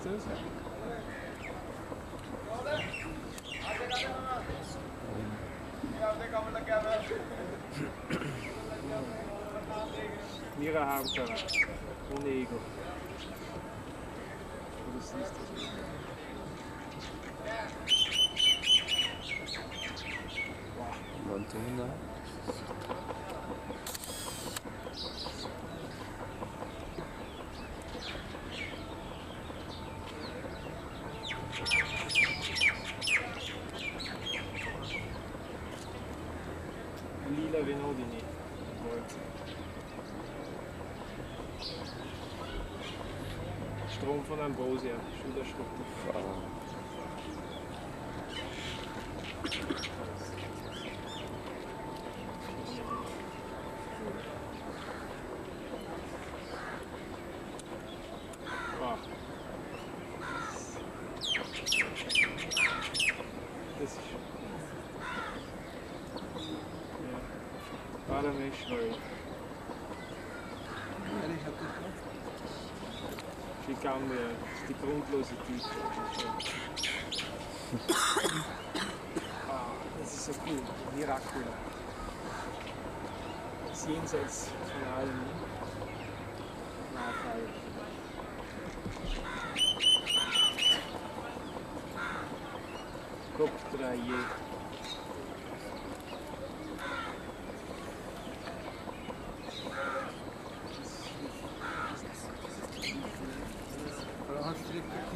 das? Mira Hampera, ohne Ego. Du siehst das nicht. Montana. Lila Venodini. Strom von Ambrosia, Schulterstrom. Wow. Das ist schön. Ja. Parameshwari. Gigambia, das ist die grundlose Tiefe. Das ist so cool, Miracula. Das jenseits von allem Nachhall. Koptraje.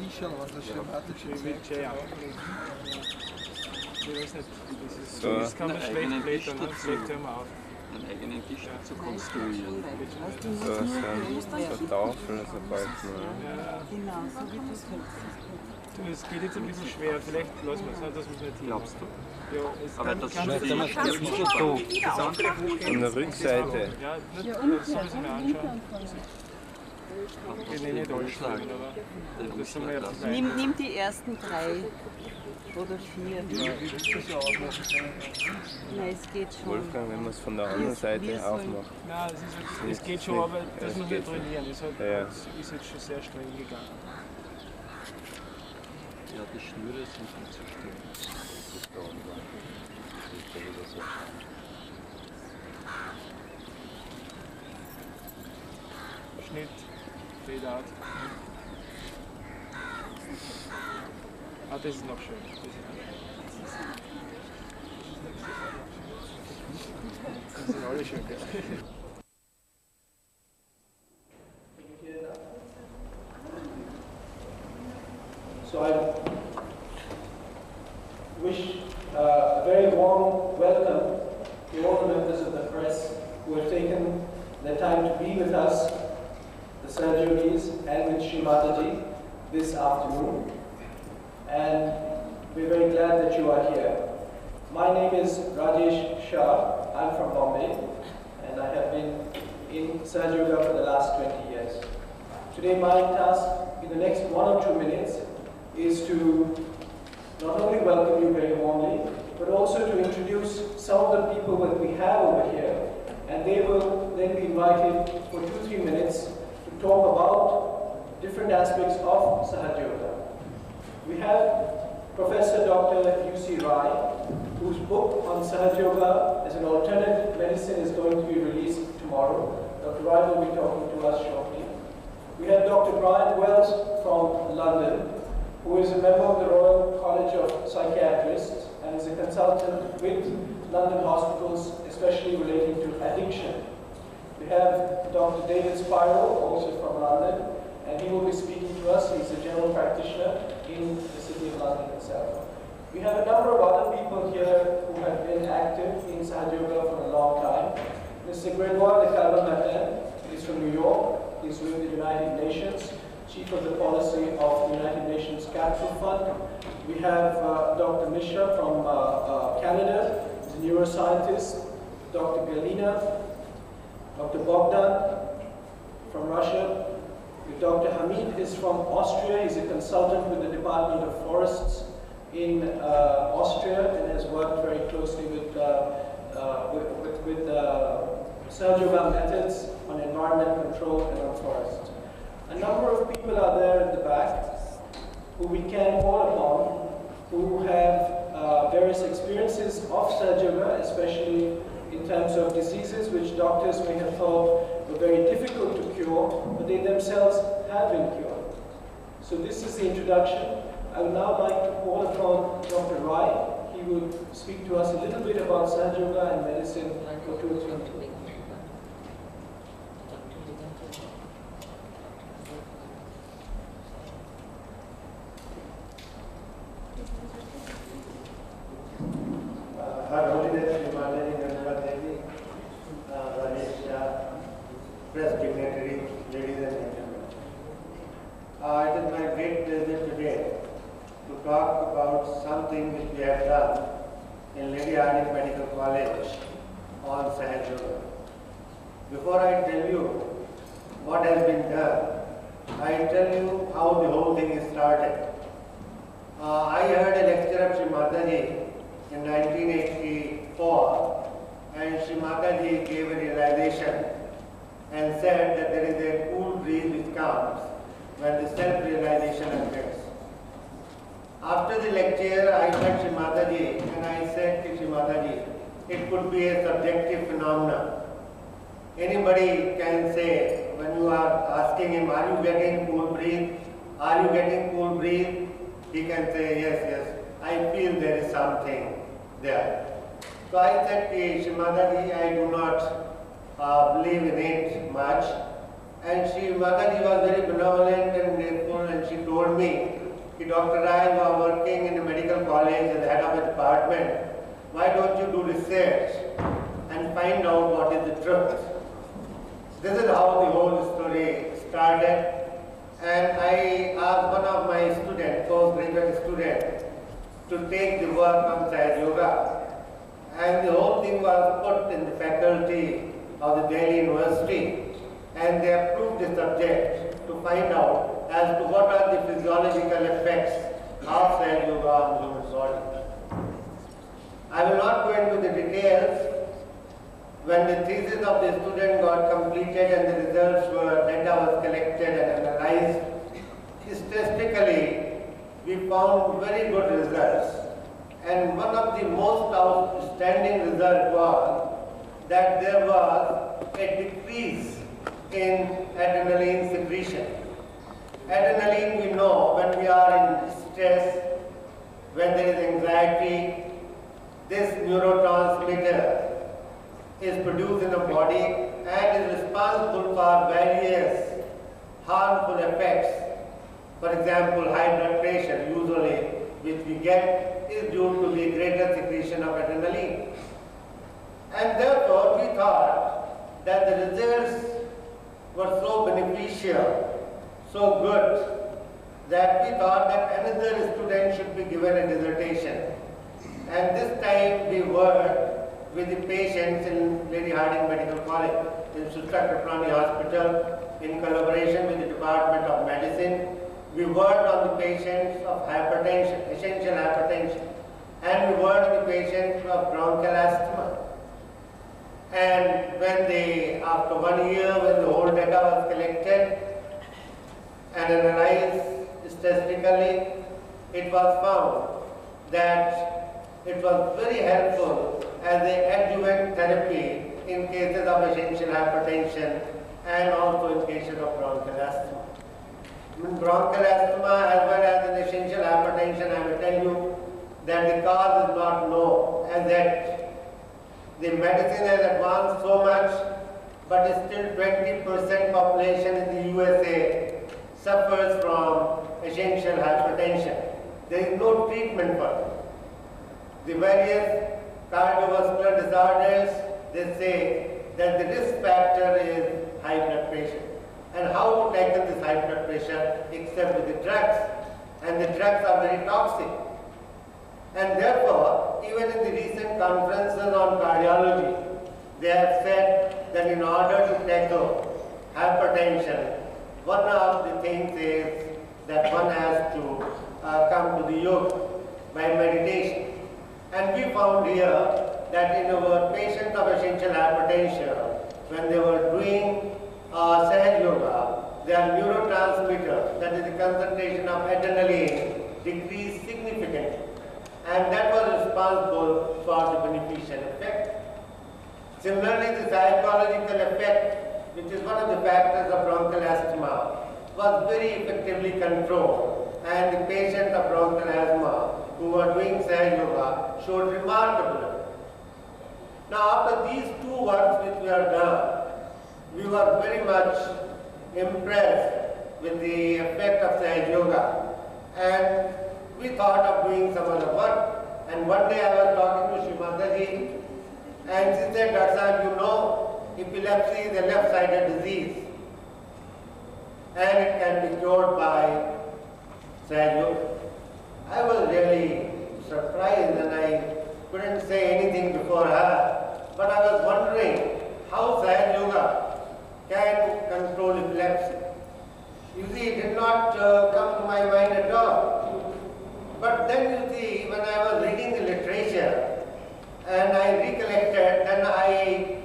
Ich weiß nicht, das kann man schlecht blättern, vielleicht hören wir auf. Einen eigenen Tisch zu konstruieren. So eine Tafel, so bald nur. Genau, so wie das Du, es geht jetzt ein bisschen schwer, vielleicht lassen wir es, dass wir es nicht hin. Glaubst du? Ja, es Aber kann, das kann ist An der Rückseite. Ja, das soll ich mir anschauen. Ich will nicht alles schlagen, aber das sind wir jetzt gleich. Nimm die ersten 3 oder 4. Nein, es geht schon. Wolfgang, wenn man es von der anderen Seite aufmacht. Nein, es geht schon, aber das muss man trainieren. Es Ja. ist jetzt schon sehr streng gegangen. Ja, die Schnüre sind nicht so streng. Schnitt, Fade out. Ah, das ist noch schön. Das sind alle schön, gell? So I wish a very warm welcome to all the members of the press who have taken the time to be with us, the SahajaYogis, and with Srimataji this afternoon. And we're very glad that you are here. My name is Rajesh Shah. I'm from Bombay, and I have been in SahajaYoga for the last 20 years. Today my task in the next 1 or 2 minutes is to not only welcome you very warmly, but also to introduce some of the people that we have over here, and they will then be invited for 2-3 minutes to talk about different aspects of SahajaYoga. We have Professor Dr. U.C. Rai, whose book on SahajaYoga as an alternative medicine is going to be released tomorrow. Dr. Rai will be talking to us shortly. We have Dr. Brian Wells from London, who is a member of the Royal College of Psychiatrists and is a consultant with London hospitals, especially relating to addiction. We have Dr. David Spiro, also from London, and he will be speaking to us. He's a general practitioner in the city of London itself. We have a number of other people here who have been active in SahajaYoga for a long time. Mr. Gregoire de Calva-Martin is from New York. He's with the United Nations, Chief of the Policy of the United Nations Capital Fund. We have Dr. Mishra from Canada, he's a neuroscientist. Dr. Galina, Dr. Bogdan from Russia. Dr. Hamid is from Austria. He's a consultant with the Department of Forests in Austria and has worked very closely with SahajaYoga methods on environment control and on forests. A number of people are there at the back. who we can call upon, who have various experiences of SahajaYoga, especially in terms of diseases which doctors may have thought were very difficult to cure, but they themselves have been cured. So this is the introduction. I would now like to call upon Dr. Rai. He would speak to us a little bit about SahajaYoga and medicine for 2 or 3 minutes. Her Holiness Srimati Ganpati Devi, Rajesh Shah, press dignitaries, ladies and gentlemen. It is my great pleasure today to talk about something which we have done in Lady Hardinge Medical College on SahajaYoga. Before I tell you what has been done, I tell you how the whole thing is started. I heard a lecture of Sri Mataji in 1984, and Sri Mataji gave a realization and said that there is a cool breeze which comes when the self-realization occurs. After the lecture, I met Sri Mataji and I said to Sri Mataji, it could be a subjective phenomenon. Anybody can say, when you are asking him, are you getting cool breeze? Are you getting cool breeze? He can say, yes, yes, I feel there is something there. So I said to Sri Mataji, I do not believe in it much. And Sri Mataji was very benevolent and grateful, and she told me, Dr. Rai, you are working in a medical college as the head of a department. Why don't you do research and find out what is the truth? This is how the whole story started. And I asked one of my students, postgraduate students, to take the work on SahajaYoga. And the whole thing was put in the faculty of the Delhi University. And they approved the subject to find out as to what are the physiological effects of SahajaYoga on the human body. I will not go into the details. When the thesis of the student got completed and the results were, data was collected and analyzed, statistically we found very good results. And one of the most outstanding results was that there was a decrease in adrenaline secretion. Adrenaline, we know, when we are in stress, when there is anxiety, this neurotransmitter is produced in the body and is responsible for various harmful effects. For example, high blood pressure, usually, which we get, is due to the greater secretion of adrenaline. And therefore, we thought that the results were so beneficial, so good, that we thought that another student should be given a dissertation. And this time we worked with the patients in Lady Hardinge Medical College, in Sutra Kaprani Hospital, in collaboration with the Department of Medicine. We worked on the patients of hypertension, essential hypertension, and we worked on the patients of bronchial asthma. And when after 1 year, when the whole data was collected and analyzed statistically, it was found that it was very helpful as an adjuvant therapy in cases of essential hypertension and also in cases of bronchial asthma. In bronchial asthma as well as in essential hypertension, I will tell you that the cause is not known, and that the medicine has advanced so much, but still 20% population in the USA suffers from essential hypertension. There is no treatment for it. The various cardiovascular disorders, they say that the risk factor is high blood pressure. And how to tackle this high blood pressure except with the drugs? And the drugs are very toxic. And therefore, even in the recent conferences on cardiology, they have said that in order to tackle hypertension, one of the things is that one has to come to the yoga by meditation. And we found here that in our patients of essential hypertension, when they were doing SahajaYoga, their neurotransmitter, that is the concentration of adrenaline, decreased significantly. And that was responsible for the beneficial effect. Similarly, the psychological effect, which is one of the factors of bronchial asthma, was very effectively controlled, and the patients of bronchial asthma who were doing SahajaYoga showed remarkable effect. Now, after these two works which we have done, we were very much impressed with the effect of SahajaYoga, and we thought of doing some other work. And one day I was talking to Shrimataji, and she said, Dr. Sahib, you know, epilepsy is a left-sided disease, and it can be cured by SahajaYoga. I was really surprised, and I couldn't say anything before her, but I was wondering how SahajaYoga can control epilepsy. You see, it did not come to my mind at all. But then you see, when I was reading the literature and I recollected, then I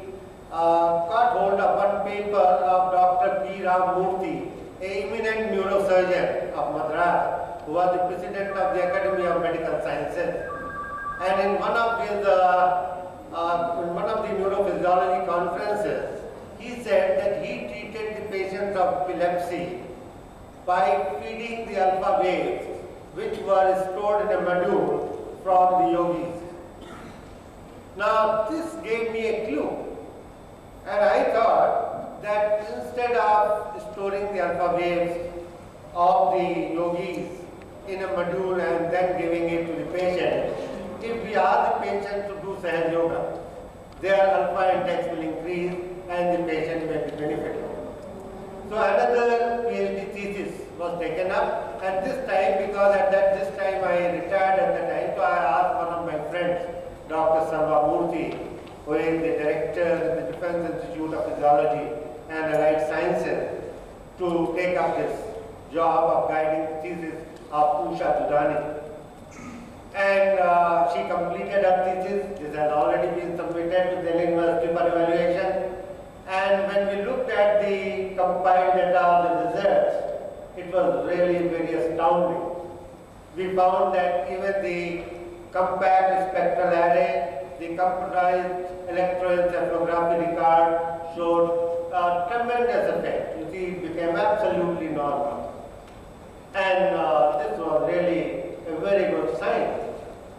got hold of one paper of Dr. P. Ramamurthy, an eminent neurosurgeon of Madras, who was the president of the Academy of Medical Sciences. And in one of the neurophysiology conferences, he said that he treated the patients of epilepsy by feeding the alpha waves, which were stored in a module from the yogis. Now, this gave me a clue, and I thought that instead of storing the alpha waves of the yogis in a module and then giving it to the patient, if we ask the patient to do SahajaYoga, their alpha index will increase and the patient may be benefited. So another PhD thesis was taken up, and this time, because at this time I retired at the time, so I asked one of my friends, Dr. Sarvamurthy, who is the director of the Defense Institute of Physiology and Allied Sciences, to take up this job of guiding the thesis of Usha Dudani. And she completed her thesis. This has already been submitted to Delhi University for evaluation. And when we looked at the compiled data of the results, it was really very astounding. We found that even the compact spectral array, the computerized electroencephalography record showed a tremendous effect. You see, it became absolutely normal. And this was really a very good sign.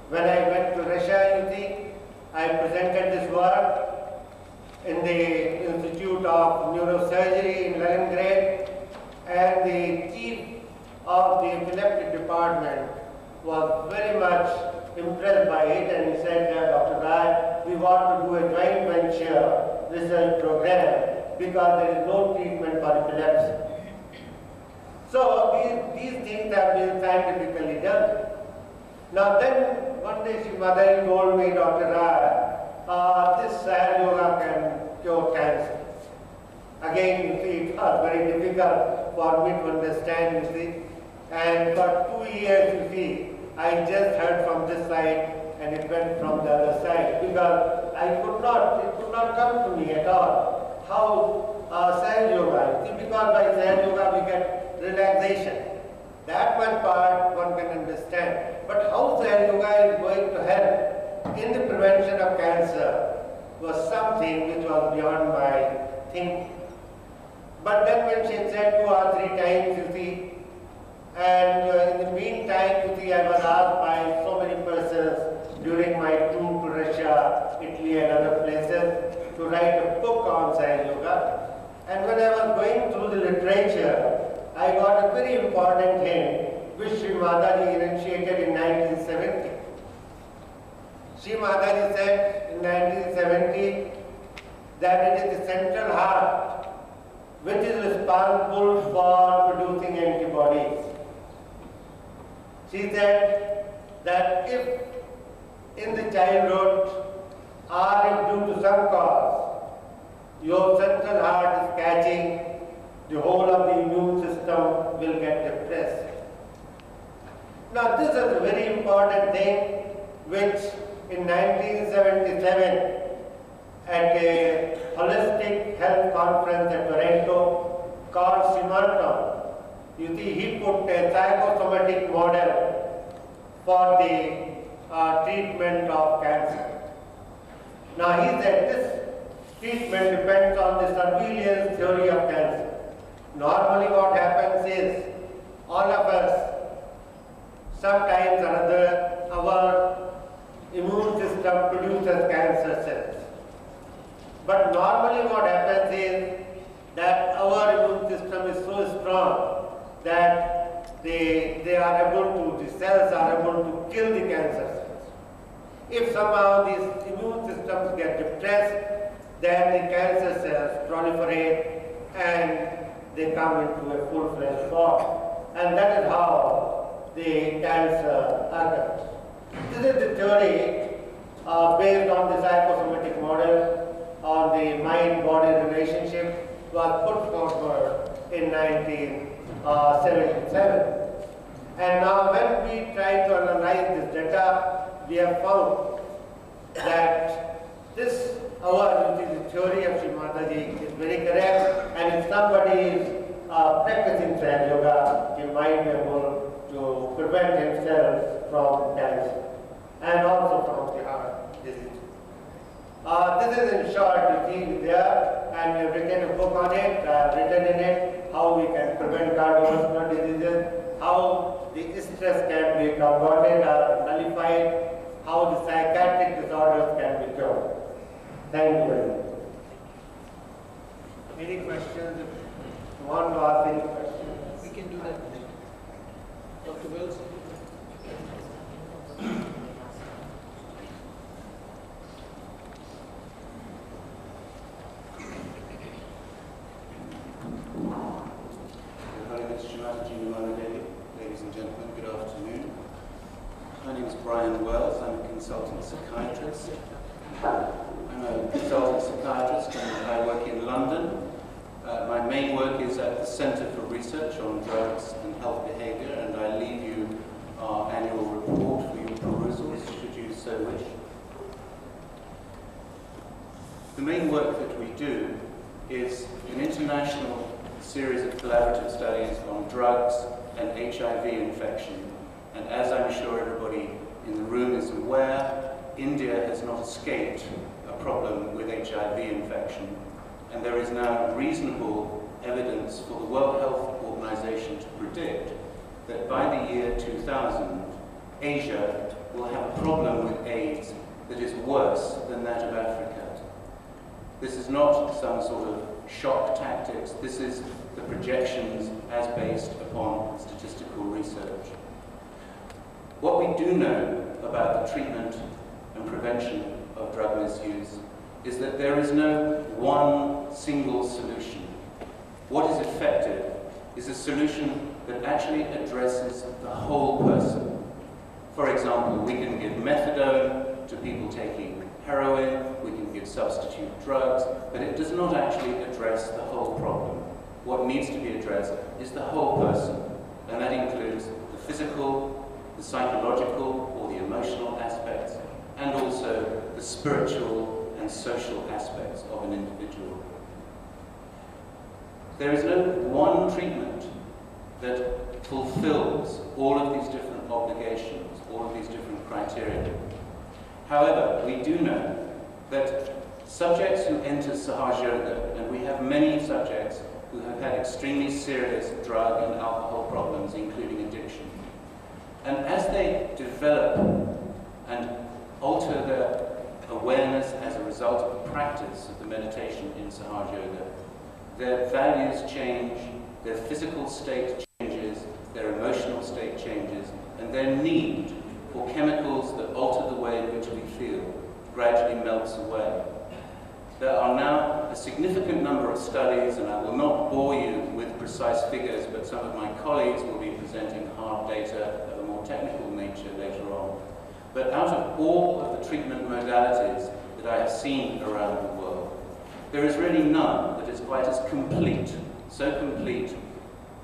When I went to Russia, you see, I presented this work in the Institute of Neurosurgery in Leningrad, and the chief of the epileptic department was very much impressed by it, and he said, Dr. Rai, we want to do a joint venture research program because there is no treatment for epilepsy. So these things have been scientifically done. Now then, one day Mother told me, Dr. Rai, this SahajaYoga can cure cancer. Again, you see, it was very difficult for me to understand, you see. And for 2 years, you see, I just heard from this side and it went from the other side because it could not come to me at all. How SahajaYoga, you see, because by SahajaYoga we get relaxation. That one part one can understand. But how SahajaYoga is going to help in the prevention of cancer was something which was beyond my thinking. But then when she said 2 or 3 times, you see, and in the meantime, you see, I was asked by so many persons during my tour to Russia, Italy and other places to write a book on SahajaYoga. And when I was going through the literature, I got a very important hint which Sri Mataji initiated in 1970. Sri Mataji said in 1970 that it is the central heart which is responsible for producing antibodies. She said that if in the childhood or if due to some cause your central heart is catching, the whole of the immune system will get depressed. Now this is a very important thing which in 1977 at a holistic health conference at Toronto called Simonton, you see, he put a psychosomatic model for the treatment of cancer. Now he said this treatment depends on the surveillance theory of cancer. Normally what happens is, all of us, sometimes or other, our immune system produces cancer cells. But normally what happens is that our immune system is so strong that they are able to, the cells are able to kill the cancer cells. If somehow these immune systems get depressed, then the cancer cells proliferate and they come into a full-fledged form. And that is how the cancer occurs. This is the theory based on the psychosomatic model on the mind-body relationship, was put forward in 1977. And now when we try to analyze this data, we have found that this, the theory of Sri Mataji is very correct, and if somebody is practicing SahajaYoga, he might be able to prevent himself from cancer and also from the heart disease. This is in short, you see there, and we have written a book on it, written in it how we can prevent cardiovascular diseases, how the stress can be converted or nullified, how the psychiatric disorders can be cured. Thank you very much. Any questions? If you want to ask any questions? We can do that. Dr. Wilson. Ladies and gentlemen, good afternoon. My name is Brian Wells. I'm a consultant psychiatrist. I'm a consultant psychiatrist and I work in London. My main work is at the Centre for Research on Drugs and Health Behaviour, and I leave you our annual report for your perusal, should you so wish. The main work that we do is an international series of collaborative studies on drugs and HIV infection. And as I'm sure everybody in the room is aware, India has not escaped a problem with HIV infection. And there is now reasonable evidence for the World Health Organization to predict that by the year 2000, Asia will have a problem with AIDS that is worse than that of Africa. This is not some sort of shock tactics. This is the projections as based upon statistical research. What we do know about the treatment and prevention of drug misuse is that there is no one single solution. What is effective is a solution that actually addresses the whole person. For example, we can give methadone to people taking heroin, we can give substitute drugs, but it does not actually address the whole problem. What needs to be addressed is the whole person, and that includes the physical, the psychological or the emotional aspects, and also the spiritual and social aspects of an individual. There is no one treatment that fulfills all of these different obligations, all of these different criteria. However, we do know that subjects who enter SahajaYoga, and we have many subjects who have had extremely serious drug and alcohol problems, including addiction. And as they develop and alter their awareness as a result of the practice of the meditation in SahajaYoga, their values change, their physical state changes, their emotional state changes, and their need for chemicals that alter the way in which we feel gradually melts away. There are now a significant number of studies, and I will not bore you with precise figures, but some of my colleagues will be presenting hard data of a more technical nature later on. But out of all of the treatment modalities that I have seen around the world, there is really none that is quite as complete, so complete,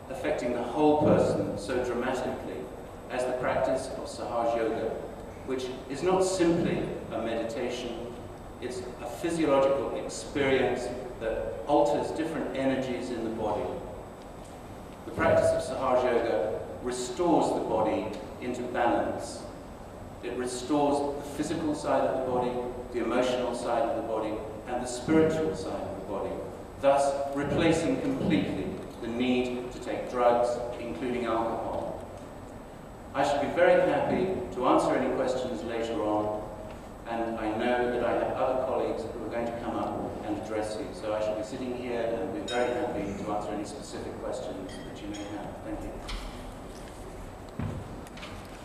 affecting the whole person so dramatically as the practice of SahajaYoga, which is not simply a meditation. It's a physiological experience that alters different energies in the body. SahajaYoga restores the body into balance. It restores the physical side of the body, the emotional side of the body, and the spiritual side of the body, thus replacing completely the need to take drugs, including alcohol. I shall be very happy to answer any questions later on, and I know that I have other colleagues who are going to come up and address you. So I shall be sitting here and be very happy to answer any specific questions that you may have. Thank you.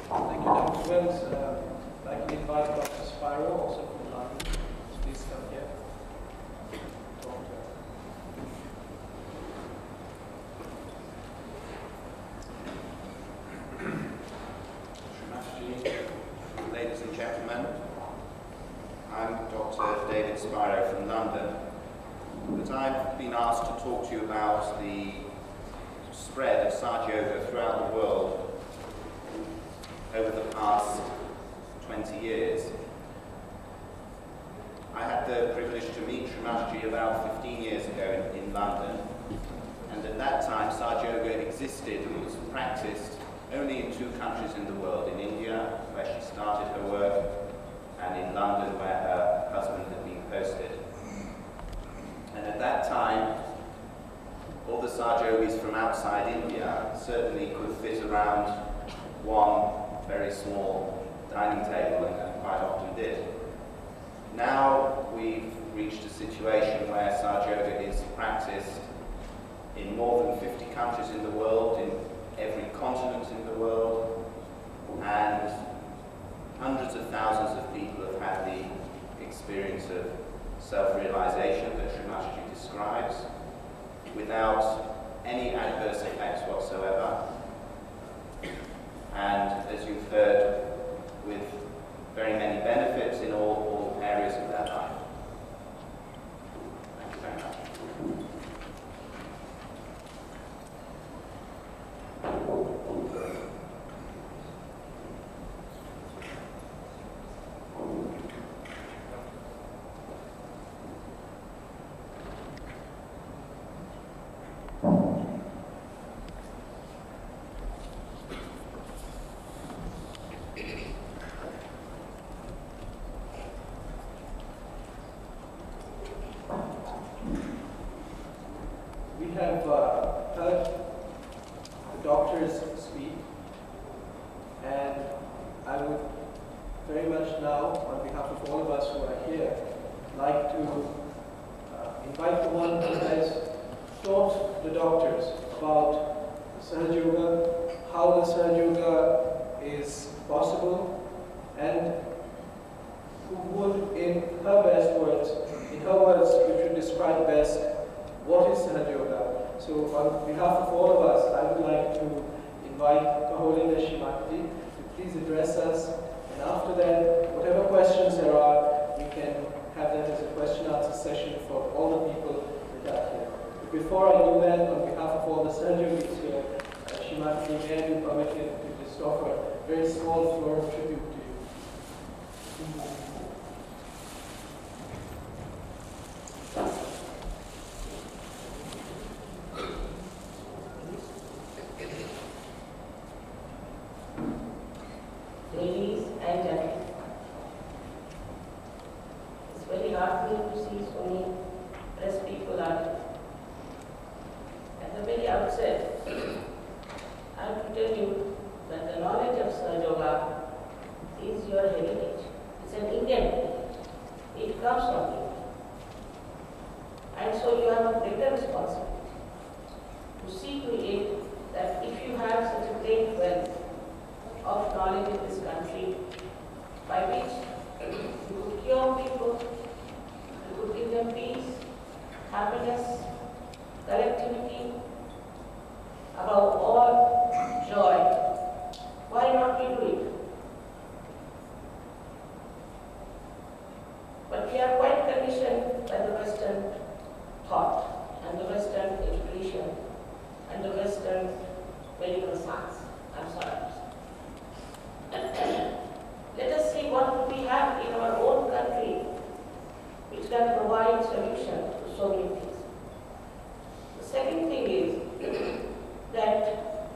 Thank you, Dr. Wells. I'd like to invite Dr. Spiro, also from London. Please come here. Ladies and gentlemen, I'm Dr. David Spiro from London, but I've been asked to talk to you about the spread of SahajaYoga throughout the world over the past 20 years. I had the privilege to meet Srimataji about 15 years ago in London, and at that time SahajaYoga existed and was practiced only in 2 countries in the world, in India, where she started her work, and in London, where her husband had been posted. And at that time, all the Sahajayogis from outside India certainly could fit around one very small dining table, and quite often did. Now we've reached a situation where SahajaYoga is practiced in more than 50 countries in the world, in every continent in the world, and hundreds of thousands of people have had the experience of self-realization that Srimataji describes without any adverse effects whatsoever, and as you've heard, with very many benefits in all areas of their life. Thank you very much. We have heard the doctors speak, and I would very much now, on behalf of all of us who are here, like to invite the one who has taught the doctors about SahajaYoga, how the SahajaYoga is possible, and who would, in her best words, which would describe best what is SahajaYoga. So on behalf of all of us, I would like to invite Her Holiness Srimataji to please address us, and after that, whatever questions there are, we can have that as a question-answer session for all the people that are here. But before I do that, on behalf of all the Sahajayogis here, Srimataji, may I be permitted to just offer a very small floral tribute to you. Ladies and gentlemen, it's very heartening to see so many press people out here. At the very outset, I have to tell you that the knowledge of SahajaYoga is your heritage. It's an Indian heritage. It comes from you. And so you have a greater responsibility to see to it that if you have such a great wealth of knowledge in this country, by which you could cure people, you could give them peace, happiness, collectivity, above all, joy. Why not we do it? But we are quite conditioned by the Western thought and the Western education and the Western medical science. I'm sorry. Let us see what we have in our own country which can provide solution to so many things. The second thing is that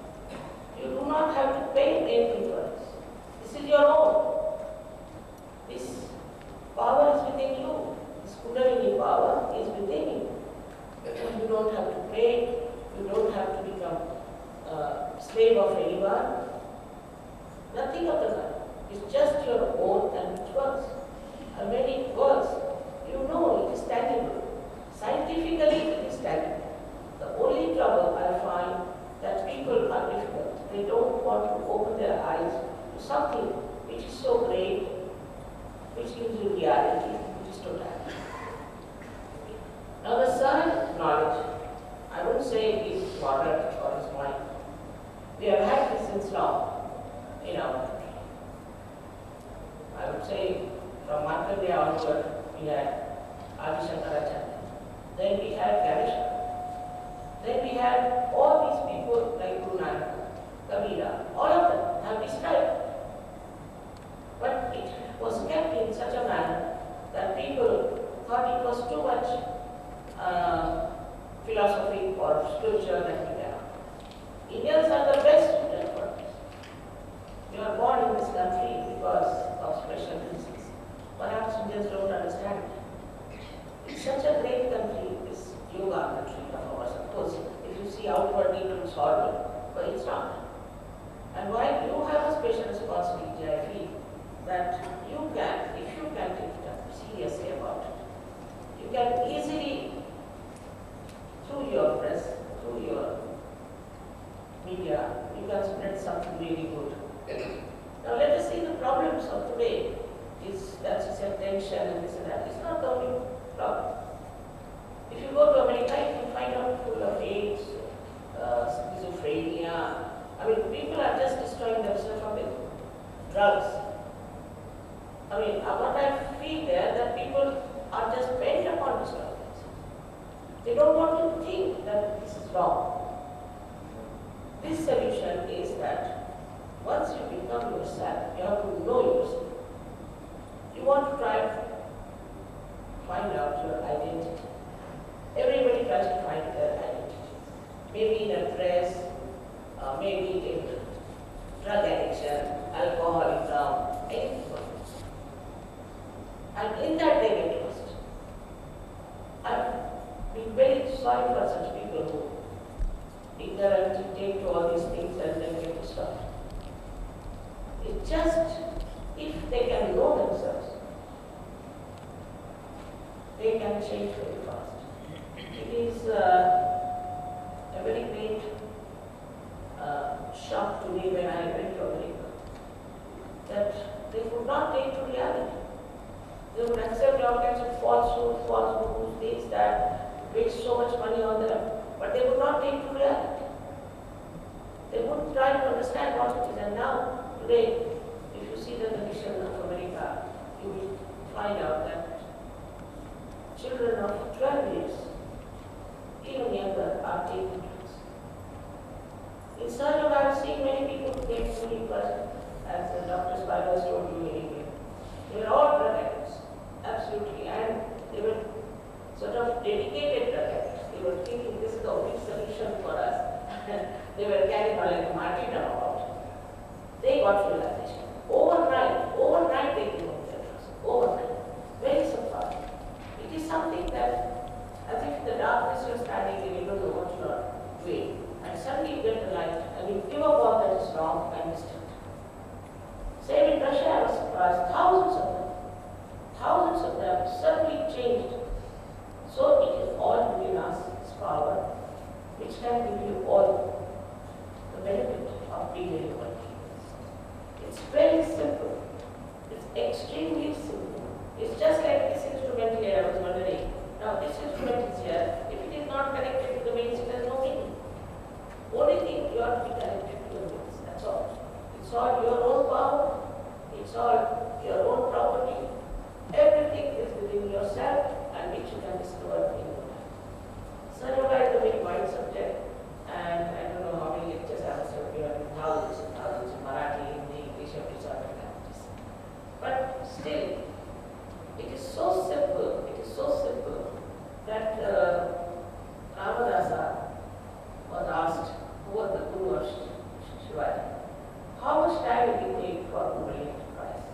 slave of anyone. Nothing of the kind. It's just your own and it works. And when it works, you know it is tangible. Scientifically, it is tangible. The only trouble I find that people are difficult. They don't want to open their eyes to something which is so great, which gives you reality, which is totality. Now the Sahaj knowledge, I wouldn't say it is moderate or is mine. We have had this since long in our country. I would say from Markandeya onward, we had Adi Shankaracharya. Then we had Ganesha. Then we had all these people like Guru Nanak, Kabira, all of them have described. But it was kept in such a manner that people thought it was too much philosophy or spiritual that we have. Indians are the best students for this. You are born in this country because of special reasons. Perhaps Indians don't understand it. It's such a great country, this yoga country of ours. Of course, if you see outwardly it looks horrible, but it's not. And while you have a special responsibility, I feel that you can, if you can take it up seriously about it, you can easily, through your press, through your media, you can spread something really good. Now let us see the problems of today. Is that is a tension and this and that. It's not the only problem. If you go to America, you can find out full of AIDS, schizophrenia. I mean, people are just destroying themselves with drugs. I mean, what I feel there that people are just bent upon destroying themselves. They don't want to think that this is wrong. This solution is that once you become yourself, you have to know yourself. You want to try to find out your identity. Everybody tries to find their identity. Maybe in a dress, maybe in drug addiction, alcoholism, anything. And in that they get lost. I've been very sorry for such people who ignorantly take to all these things and then get disturbed. It's just if they can know themselves, they can change very fast. It is a very great shock to me when I went to America that they could not take to reality. They would accept all kinds of false rules, things that waste so much money on them, but they would not take to reality. They wouldn't try to understand what it is. And now, today, if you see the condition of America, you will find out that children of 12 years, even younger, are taking drugs. In SahajaYoga, I have seen many people who came to me first, as Dr. Spider told you in India. They were all drug addicts, absolutely, and they were sort of dedicated drug addicts. They were thinking this is the only solution for us. They were carrying on like a martyrdom about it. They got realization. Overnight they grew up their drugs. Overnight. Very surprising. It is something that, as if the darkness you're standing in, you don't know what you are doing. And suddenly you get the light and you give up all that is wrong and distant. Same in Russia, I was surprised. Thousands of them suddenly changed. So it is all within us, its power, which can give you all the benefit of being a human being. It's very simple. It's extremely simple. It's just like this instrument here, I was wondering. Now this instrument is here. If it is not connected to the mains, it has no meaning. Only thing you have to be connected to the mains, that's all. It's all your own power. It's all your own property. Everything is within yourself and which you can discover in your life. SahajaYoga is a very wide subject, and I don't know how many lectures I have served here, thousands and thousands in Marathi, Hindi, English, every sort of languages. But still, it is so simple that Ramadasa was asked, who was the Guru? How much time will it take for Guru to Christ?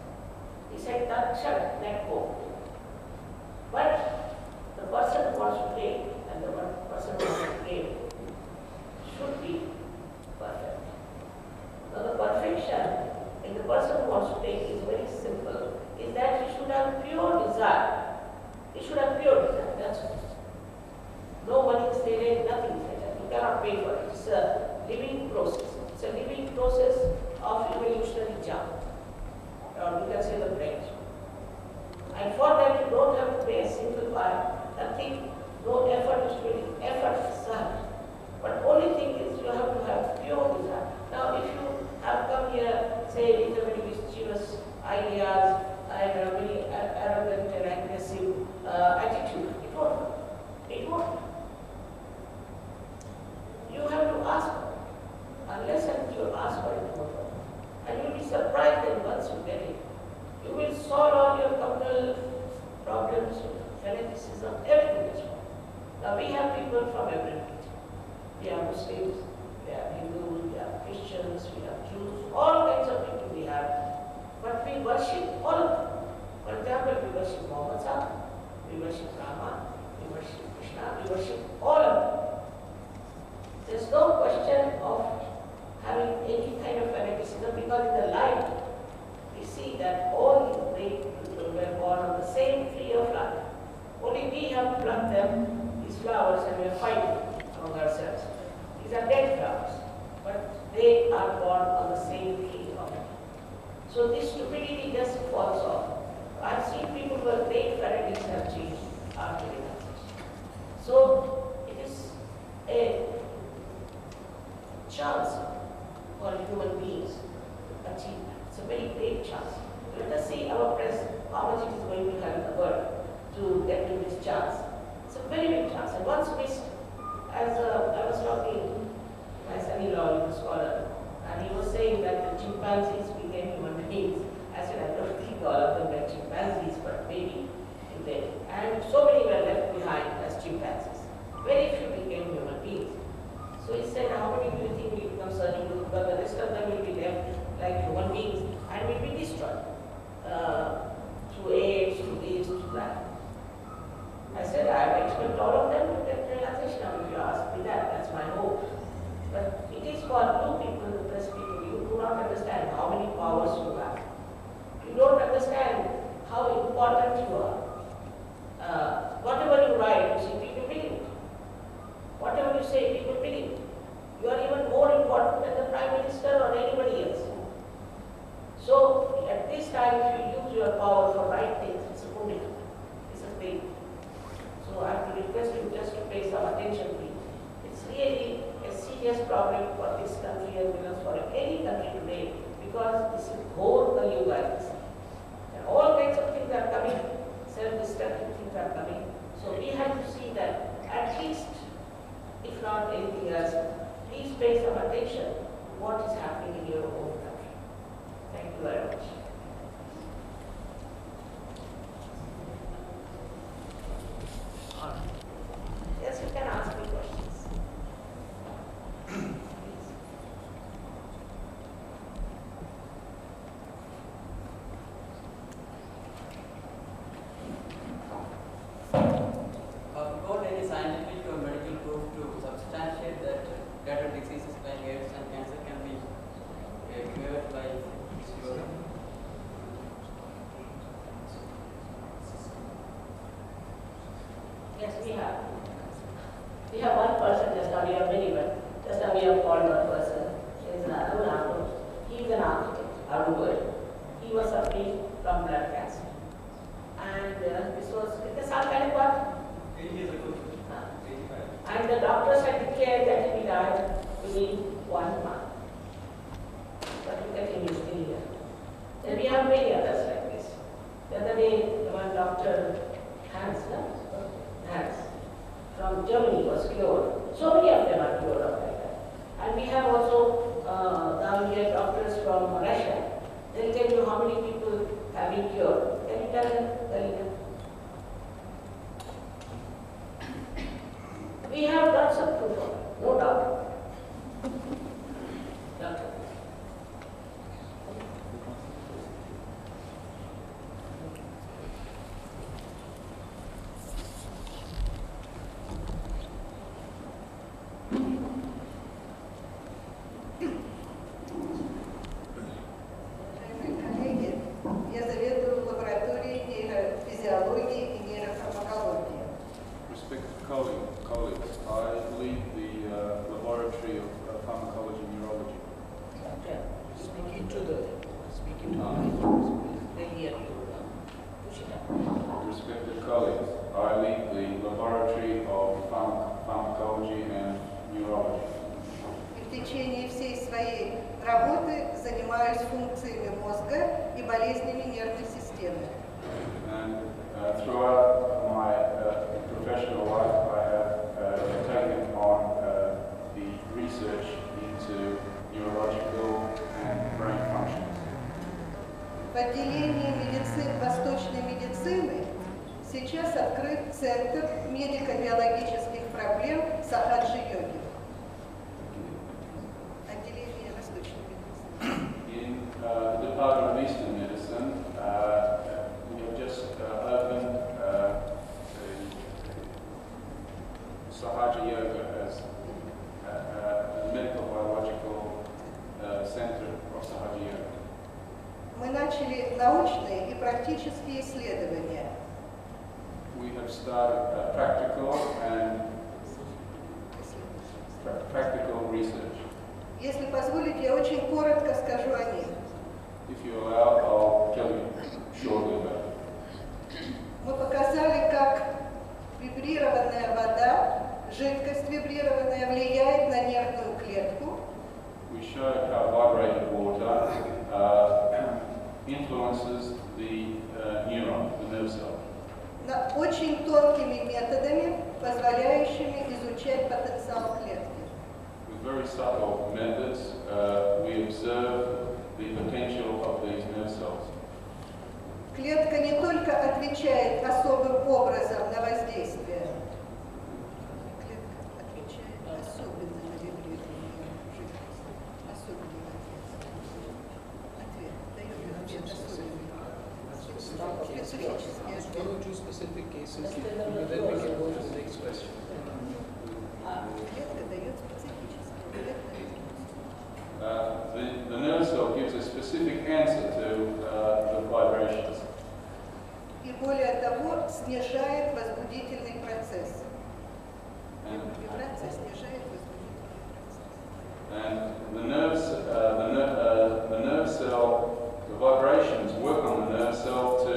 cannot pay for it. It's a living process. It's a living process of evolutionary jump. Or you can say the brain. And for that you don't have to pay a single wire, nothing, no effort is really effort such. But only thing is you have to have pure desire. Now if you have come here, say with a very mischievous ideas and a very arrogant and aggressive attitude, it won't. It won't. You have to ask, unless and you ask for it, and you'll be surprised that once you get it, you will solve all your communal problems, fanaticism, everything is wrong. Now we have people from every religion. We have Muslims, we have Hindus, we have Christians, we have Jews, all kinds of people we have. But we worship all of them. For example, we worship Muhammad Sahib, we worship Rama, we worship Krishna, we worship all of them. There's no question of having any kind of fanaticism because in the life we see that all these great people were born on the same tree of life. Only we have plucked them, these flowers, and we are fighting among ourselves. These are dead flowers, but they are born on the same tree of life. So this stupidity just falls off. I've seen people who are great fanatics have changed after renunciation. So it is a chance for human beings to achieve that. It's a very great chance. Let us see our press, how much it is going to have in the world to get to this chance. It's a very big chance. And once missed, as I was talking to my son-in-law, who is a scholar, and he was saying that the chimpanzees became human beings. I said, I don't think all of them were chimpanzees, but maybe they. And so many were left behind as chimpanzees. Very few became human beings. So he said, how many do you think will become surgical? Because the rest of them will be left like human beings and will be destroyed through AIDS, through this, through that. I said, I expect all of them to get realization. Now, if you ask me that, that's my hope. But it is for you people, the press people, you do not understand how many powers you have. You don't understand how important you are. Whatever you write, you see, people believe it. Whatever you say, people believe it. You are even more important than the Prime Minister or anybody else. So, at this time, if you use your power for right things, it's a good thing. It's a thing. So, I have to request you just to pay some attention, please. It's really a serious problem for this country as well as for any country today, because this is whole Kali-yuga. And all kinds of things are coming, self-destructive things are coming. So, we have to see that at least, if not anything else, please pay some attention to what is happening in your own country. Thank you very much. Yes, you can ask me questions. Got any scientific or medical proof to substantiate that certain diseases like AIDS and cancer can be cured by this yoga? Yes, we have. We have one person just now, we have many, but just now we have called one person. He is an architect, Arun. He was suffering from blood cancer. And this was, कितने साल पहले हुआ? 8 years ago. And the doctors had declared that he will die within 1 month. But look at him, he's still here. Then we have many others like this. The other day, one doctor, Hans from Germany was cured. So many of them are cured of like that. And we have also now here doctors from Russia. They'll tell you how many people have been cured. Can you tell them? We have lots of proof of it, no doubt. Doctor. Respected colleagues, I lead the laboratory of pharmacology and neurology. В течение всей своей работы занимаюсь функциями мозга и болезнями нервной системы. And throughout my professional life, I have taken on the research into neurological and brain functions. В отделении восточной медицины сейчас открыт Центр медико-биологических проблем SahajaYoga. Отделение восточной медицины. In the Department of Eastern Medicine, we have just opened SahajaYoga as a medical biological center of SahajaYoga. Мы начали научные и практические исследования. We have started practical research. Если позволите, я очень коротко скажу о них. If you allow, I'll tell you shortly about it. Мы показали, как вибрированная вода, жидкость вибрированная, влияет на нервную клетку. We show how vibrated water influences the neuron, the nerve cell. Очень тонкими методами, позволяющими изучать потенциал клетки. With very subtle methods, we observe the potential of these nerve cells. Клетка не только отвечает особым образом на воздействие. Клетка отвечает особенно на вибрирование жидкости. Особенно ответ. Дает ответ особенный. Специфический ответ. One or two specific cases, and then we can go to the next question. Клетка дает специфический ответ. The nerve cell gives a specific answer to the vibrations. И более того, снижает возбудительный процесс. Вибрация снижает возбудительный процесс. And the nerve cell, the vibrations work on the nerve cell to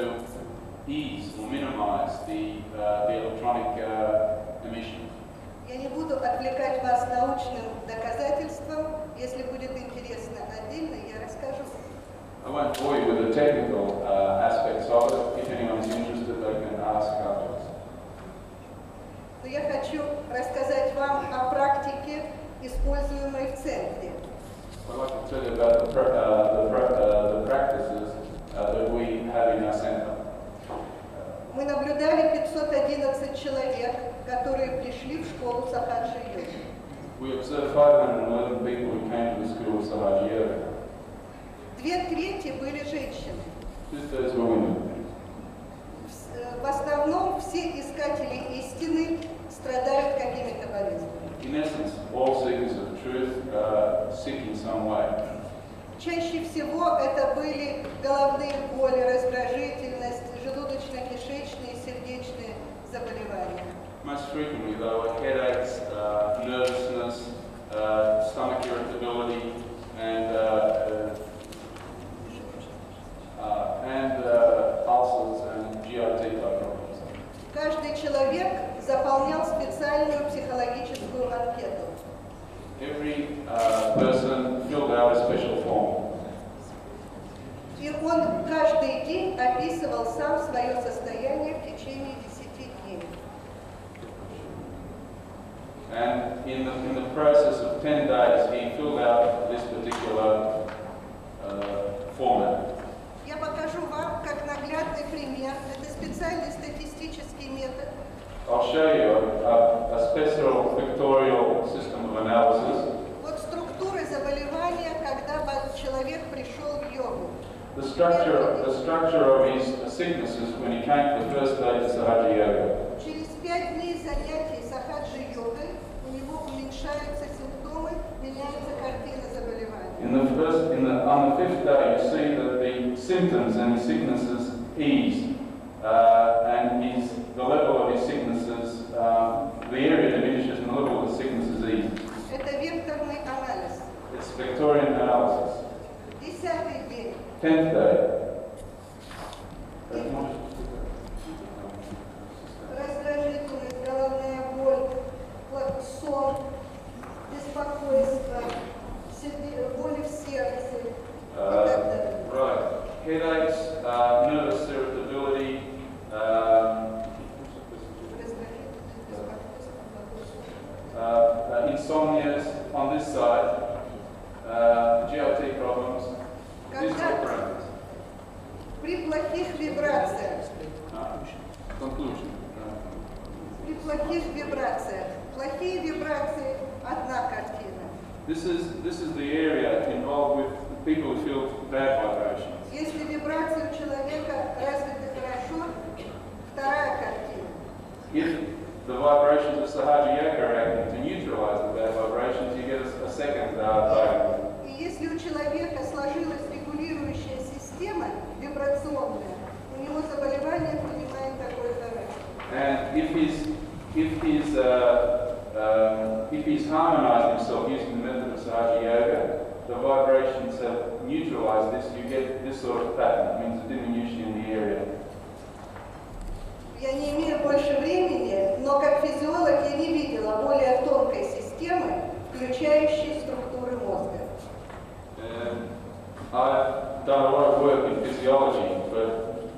ease or minimize the electronic emission. Я не буду отвлекать вас научным доказательством. Если будет интересно отдельно, я расскажу. I won't bore you with the technical aspects of it. If anyone's interested, they can ask afterwards. Но я хочу рассказать вам о практике, используемой в центре. I'd like to tell you about the practices that we have in our center. Мы наблюдали 511 человек, которые пришли в школу SahajaYoga. We observed 511 people who came to the school of SahajaYoga. 2/3 были женщины. 2/3 were women. В основном все искатели истины страдают какими-то болезнями. In essence, all seekers of truth sick in some way. Чаще всего это были головные боли, раздражительность, желудочно-кишечные, сердечные заболевания. Most frequently, though, are headaches, nervousness, stomach irritability, and ulcers and GI problems. Каждый человек заполнял специальную психологическую анкету. Every person filled out a special form. И он каждый день описывал сам свое состояние в течение 10 дней. And in the process of 10 days, he filled out this particular format. Я покажу вам как наглядный пример. Это специальный статистический метод. I'll show you a special pictorial system of analysis. Вот структура заболевания, когда человек пришел в йогу. The structure of his sicknesses when he came to the first day to SahajaYoga. Через 5 дней занятий SahajaYogой у него уменьшаются симптомы, меняется картина заболевания. On the 5th day, you see that the symptoms and his sicknesses ease, and the level of his sicknesses, the area diminishes and the level of the sicknesses ease. Это векторный анализ. It's Victorian analysis. 10-й день. 10th day. Раздражительность, головная боль, сон, беспокойство, боли в сердце и так далее. Right. Headaches, nervous irritability, insomnias on this side, GRT problems, these are parameters. При плохих вибрациях. Conclusion. При плохих вибрациях. Плохие вибрации – одна картина. This is the area involved with people who feel bad vibrations. Если вибрации у человека развиты хорошо, вторая картина. If the vibrations of SahajaYoga are acting to neutralize the bad vibrations, you get a second diagram. И если у человека сложилась регулирующая система вибрационная, у него заболевание принимает такой характер. And if he's harmonized himself using the method of SahajaYoga, the vibrations have neutralized this, you get this sort of pattern. It means a diminution in the area. Я не имею больше времени, но как физиолог я не видела более тонкой системы, включающей структуры мозга. I've done a lot of work in physiology, but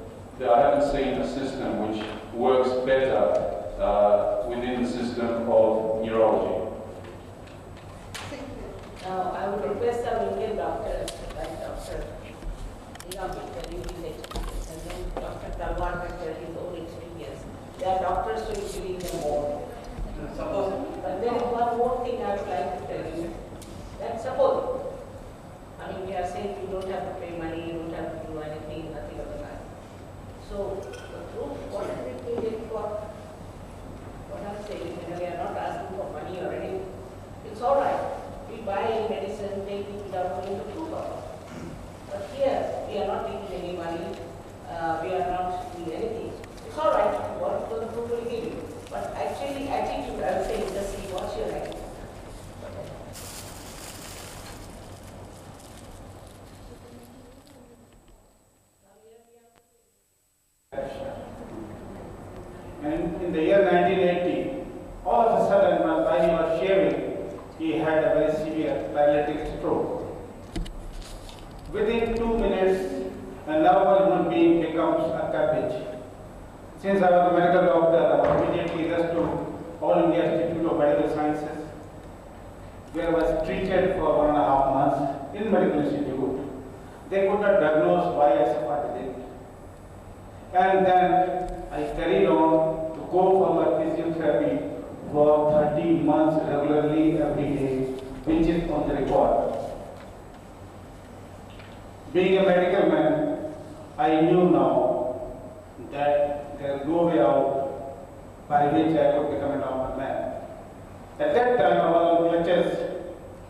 I haven't seen a system which works better within the system of neurology. Now, I would request our Indian doctors, like Dr. Nigam, tell you his experience, and then Dr. Talwar can tell his own experience. They are doctors, so you believe them more. But there is one more thing I would like to tell you. That suppose, I mean, we are saying you don't have to pay money, you don't have to do anything, nothing of the kind. So, the proof, what is it needed for? What I'm saying, we are not asking for money or anything. It's all right. We buy medicine, take it without going to prove of it. But here, we are not taking any money, we are not doing anything. It's all right, what the proof will give you. But actually, attitude, I would say, just see what's your attitude. And in the year 1980, all of a sudden, while he was shaving, he had a very severe paralytic stroke. Within 2 minutes, a normal human being becomes a cabbage. Since I was a medical doctor, I was immediately rushed to All India Institute of Medical Sciences, where I was treated for 1.5 months in medical institute. They could not diagnose why I suffered it. And then I carried on to go for my physiotherapy for 30 months regularly every day, which is on the record. Being a medical man, I knew now that there is no way out by which I could become a normal man. At that time, I was on crutches.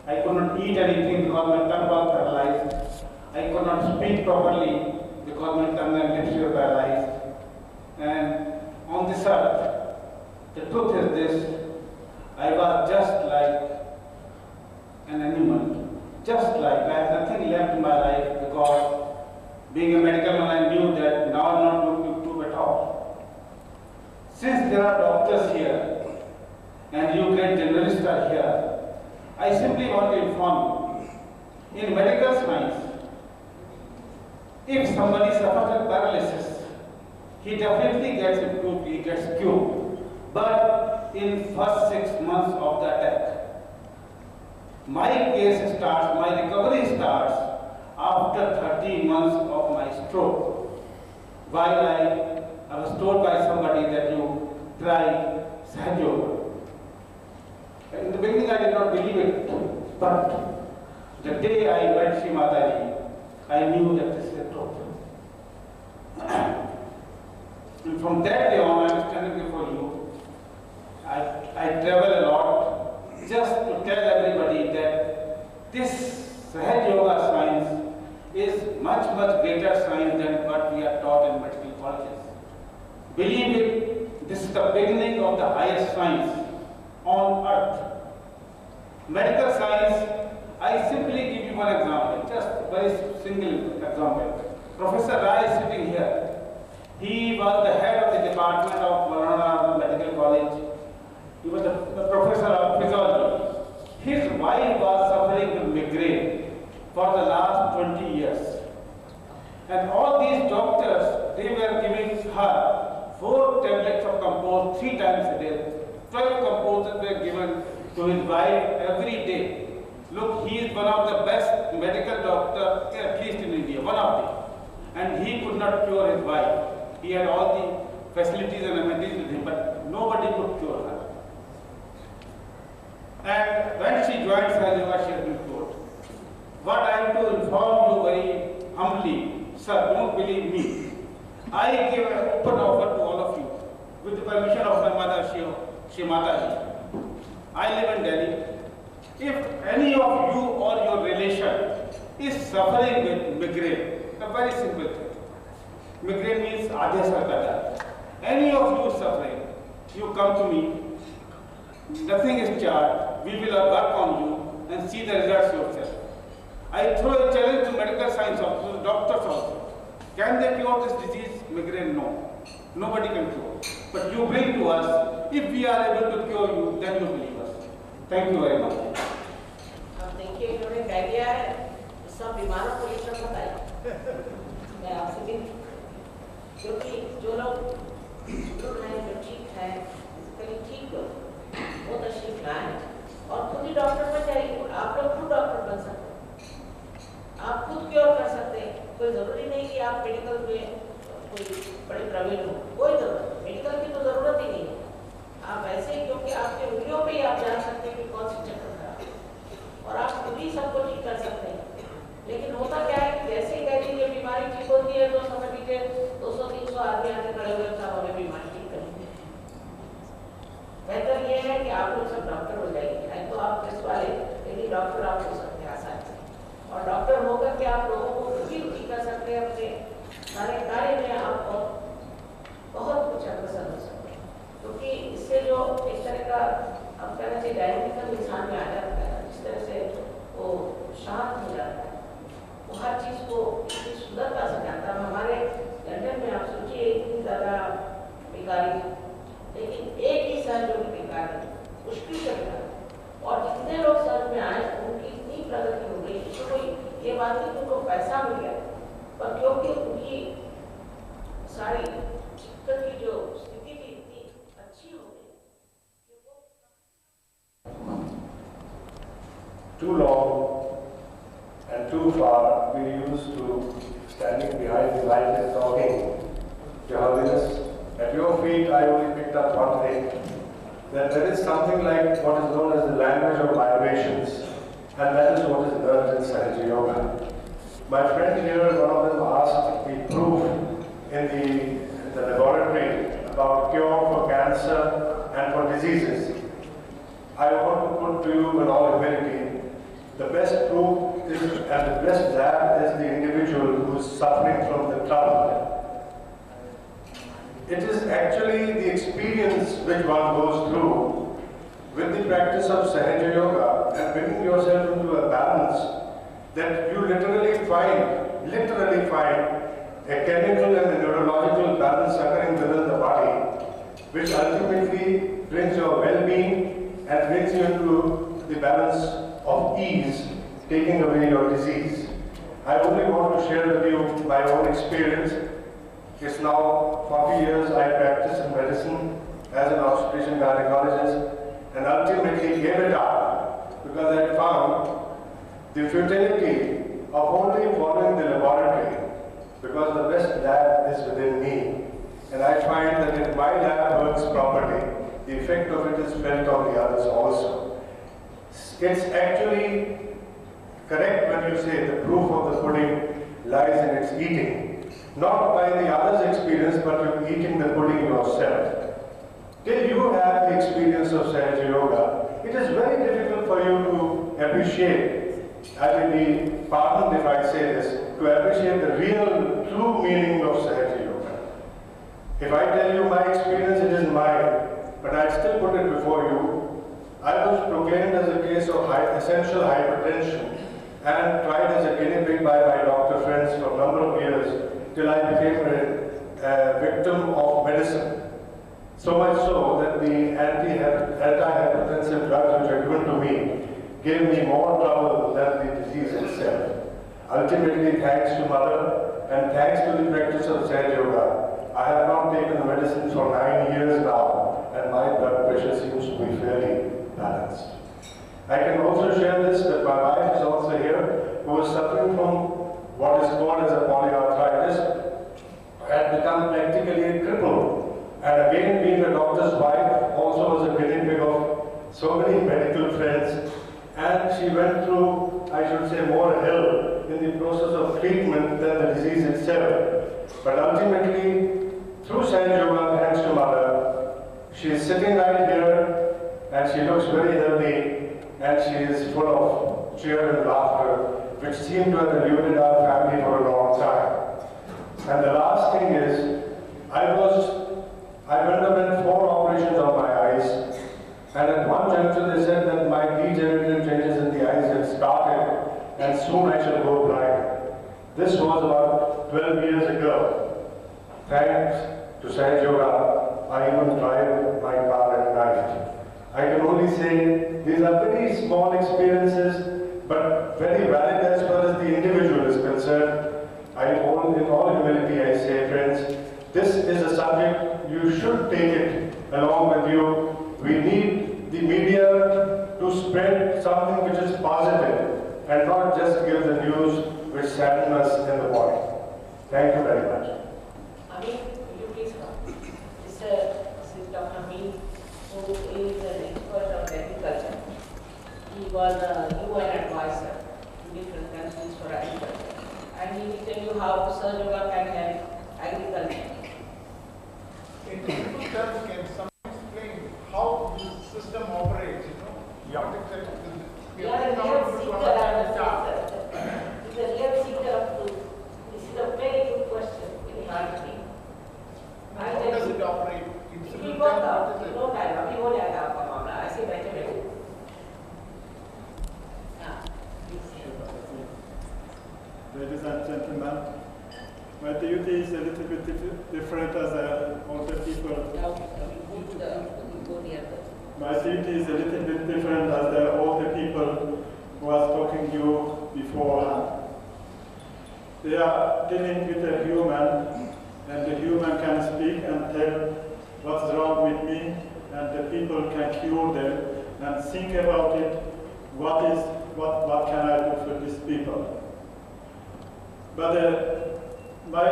I could not eat anything because my tongue was paralyzed. I could not speak properly because my tongue and lips were paralyzed. And on this earth, the truth is this, I was just like an animal, just like, I had nothing left in my life because being a medical man, I knew that now I'm not going to improve at all. Since there are doctors here, and you great generalists are here, I simply want to inform you, in medical science, if somebody suffers with paralysis, he definitely gets improved, he gets cured. But in first 6 months of the attack, my case starts, my recovery starts after 30 months of my stroke. While I was told by somebody that you try SahajaYoga. In the beginning I did not believe it, but the day I met Shri Mataji, I knew that this is the truth. And from that day on, I am standing before you. I travel a lot just to tell everybody that this SahajaYoga science is much, much greater science than what we are taught in medical colleges. Believe it, this is the beginning of the highest science on earth. Medical science, I simply give you one example, just very single example. Professor Rai is sitting here. He was the head of the department of Varana Medical College. He was the professor of physiology. His wife was suffering with migraine for the last 20 years. And all these doctors, they were giving her 4 tablets of compost 3 times a day. 12 composes were given to his wife every day. Look, he is one of the best medical doctors, at least in India, one of them. And he could not cure his wife. He had all the facilities and amenities with him, but nobody could cure her. And when she joined SahajaYoga, she has been cured. What I am to inform you very humbly, sir, don't believe me. I give an open offer to all of you, with the permission of my mother, Shimata. I live in Delhi. If any of you or your relation is suffering with migraine, a very simple thing. Migraine means aadhe sar ka dard. Any of you suffering, you come to me. Nothing is charged. We will work on you and see the results yourself. I throw a challenge to medical science also, doctors also. Can they cure this disease? Migraine, no. Nobody can cure. But you bring to us. If we are able to cure you, then you believe us. Thank you very much. अब देखिए इन्होंने कह दिया है सब बीमारों को ये सब बताया मैं आपसे भी क्योंकि जो लोग हैं जो ठीक है फिजिकली ठीक हो वो तशरीफ लाएं और खुद ही डॉक्टर बन जाइए आप लोग खुद डॉक्टर बन सकते हैं आप खुद क्योर कर सकते हैं कोई ज़रूरी नहीं कि आप मेडिकल में कोई बड़े प्रवीण हो कोई ज़रूरत मेडिकल की तो ज़रूरत ही नहीं है आप ऐसे ही क्योंकि आपके उंगलियों पे ही आप जान सकते हैं कि कौन सी चक्कर खराब है और आप खुद ही सबको ठीक कर सकते हैं लेकिन होता क्या है कि जैसे ही कहते हैं ये बीमारी ठीक होती है तो समझ लीजिए 200-300 आदमी आके खड़े हुए साहब हमें बीमारी ठीक करेंगे बेहतर ये है कि आप लोग सब डॉक्टर हो जाइए नहीं तो आप प्रेस वाले लेकिन डॉक्टर आप हो सकते हैं आसानी से और डॉक्टर होकर के आप लोगों को खुद ही ठीक कर सकते हैं अपने सारे कार्य में आप बहुत कुछ अग्रसर हो सकते हैं क्योंकि इससे जो एक तरह का अब कहना चाहिए डायनेमिज्म इंसान में आ जाता है जिस तरह से वो शांत हो जाता है वो हर चीज़ को इतनी सुंदरता से जानता है हमारे लंदन में आप सोचिए इतनी ज़्यादा बीमारी लेकिन एक ही सहयोगी बेकार है मुश्किल से बेकार और जितने लोग सहज में आए उनकी इतनी प्रगति हो गई तो कोई ये बात नहीं कि उनको पैसा मिल गया पर क्योंकि उनकी सारी चिकित्सा की जो स्थिति थी इतनी अच्छी हो गई Too long and too far we used to standing behind the light and talking. Your Holiness, at your feet I only picked up one thing, that there is something like what is known as the language of vibrations, and that is what is learned in SahajaYoga. My friend here, one of them asked me proof in the laboratory about cure for cancer and for diseases. I want to put to you in all humility, the best proof is, and the best jab is the individual who is suffering from the trouble. It is actually the experience which one goes through with the practice of SahajaYoga and bringing yourself into a balance that you literally find a chemical and a neurological balance occurring within the body, which ultimately brings your well-being and brings you into the balance of ease, taking away your disease. I only want to share with you my own experience. It's now 40 years I practice in medicine as an obstetrician gynecologist and ultimately gave it up because I found the futility of only following the laboratory because the best lab is within me. And I find that if my lab works properly, the effect of it is felt on the others also. It's actually correct when you say the proof of the pudding lies in its eating. Not by the other's experience, but you're eating the pudding yourself. Till you have the experience of SahajaYoga, it is very difficult for you to appreciate, I will be pardoned if I say this, to appreciate the real, true meaning of SahajaYoga. If I tell you my experience, it is mine, but I still put it before you. I was proclaimed as a case of essential hypertension and tried as a guinea pig by my doctor friends for a number of years till I became a victim of medicine. So much so that the antihypertensive drugs which were given to me gave me more trouble than the disease itself. Ultimately, thanks to Mother and thanks to the practice of SahajaYoga, I have not taken the medicine for 9 years now, and my blood pressure seems to be fairly balanced. I can also share this that my wife is also here, who is suffering from what is called as a polyarthritis, had become practically a cripple. And again, being a doctor's wife, also was a guinea pig of so many medical friends. And she went through, I should say, more hell in the process of treatment than the disease itself. But ultimately, through SahajaYoga, thanks to Mother, she is sitting right here and she looks very healthy and she is full of cheer and laughter, which seemed to have eluded our family for a long time. And the last thing is, I underwent 4 operations on my eyes, and at one juncture they said that my degenerative changes in the eyes had started and soon I shall go blind. This was about 12 years ago. Thanks to SahajaYoga, I even drive my car at night. I can only say these are very small experiences, but very valid as far as the individual is concerned. In all humility, I say, friends, this is a subject you should take it along with you. We need the media to spread something which is positive and not just give the news which saddens us in the body. Thank you very much. Amin, will you please come? This is Dr. Amin, who is an expert on agriculture. He was a UN advisor to different countries for agriculture. And he will tell you how SahajaYoga can help agriculture. In simple terms, can someone explain how this system operates? You are a real seeker, He's a real seeker of truth. This is a very good question, very hard to think. How does it operate? It will work out. No time. अभी हो जाएगा आपका मामला. ऐसे बैठे. Ladies and gentlemen, my duty is a little bit different as all the people. My duty is a little bit different as all the people who are talking to you before. They are dealing with a human, and the human can speak and tell what's wrong with me, and the people can cure them and think about it. What can I do for these people? But my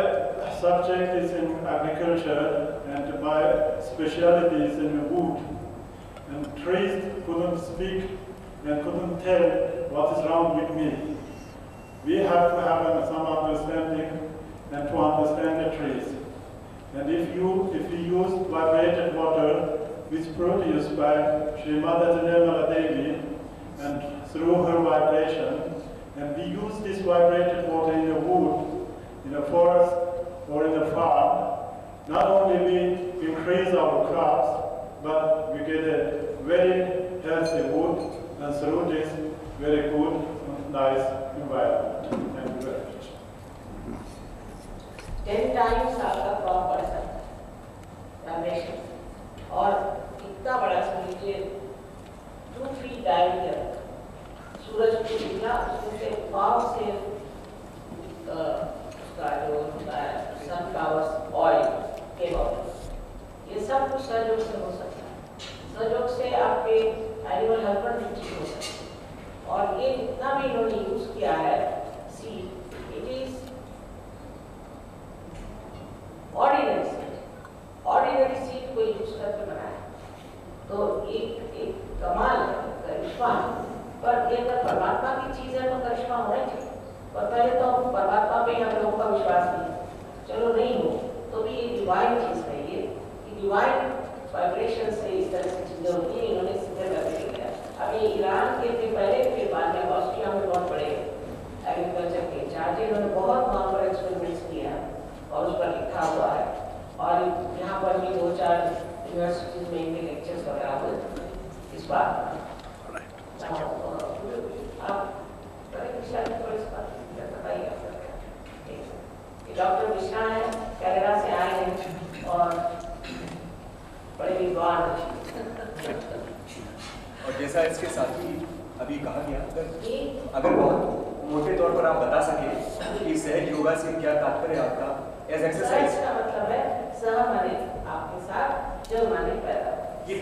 subject is in agriculture and my specialty is in wood. And trees couldn't speak and couldn't tell what is wrong with me. We have to have some understanding and to understand the trees. And if you use vibrated water, which produced by Srimata Janamala Devi, and through her vibration, and we use this vibrated water in the wood, in a forest, or in a farm, not only we increase our crops, but we get a very healthy wood, and through this, very good, nice environment. Thank you very much. 10 times आपका crop बढ़ सकता है, vibration, और इतना बड़ा समझिए 2 feet diameter, सूरज को निकला, उससे पाव से उसका जो होता है सनफ्लावर ऑयल के आउट, ये सब कुछ सहयोग से हो सकता है। सहयोग से आपके एनिमल हेल्पर भी ठीक हो सकते हैं, और ये जितना भी इन्होंने यूज किया है, see it is ordinary seed को यूज करके बनाया, तो एक कमाल है, करिश्मा है। पर ये अगर परमात्मा की चीज है तो करिश्मा होना चाहिए। और पहले तो परमात्मा पे हम लोगों का विश्वास नहीं, चलो नहीं हो तो भी ये डिवाइन चीज है, ये डिवाइन वाइब्रेशन से इस तरह की चीजें होती है। इन्होंने सीधे करके किया। अभी ईरान के पहले के बाद में ऑस्ट्रिया में बहुत बड़े एग्रीकल्चर के इंचार्ज, इन्होंने बहुत वहाँ पर एक्सपेरिमेंट्स किया और उस पर लिखा हुआ है, और यहाँ पर भी 2-4 यूनिवर्सिटीज में इनके लेक्चर्स वगैरह हुए इस बात। आप अगर बहुत मोटे तौर पर आप बता सके कि सहज योगा से क्या तात्पर्य आपका एज एक्सरसाइज? सहज का मतलब है सह माने आपके साथ, जो माने पैदा। ये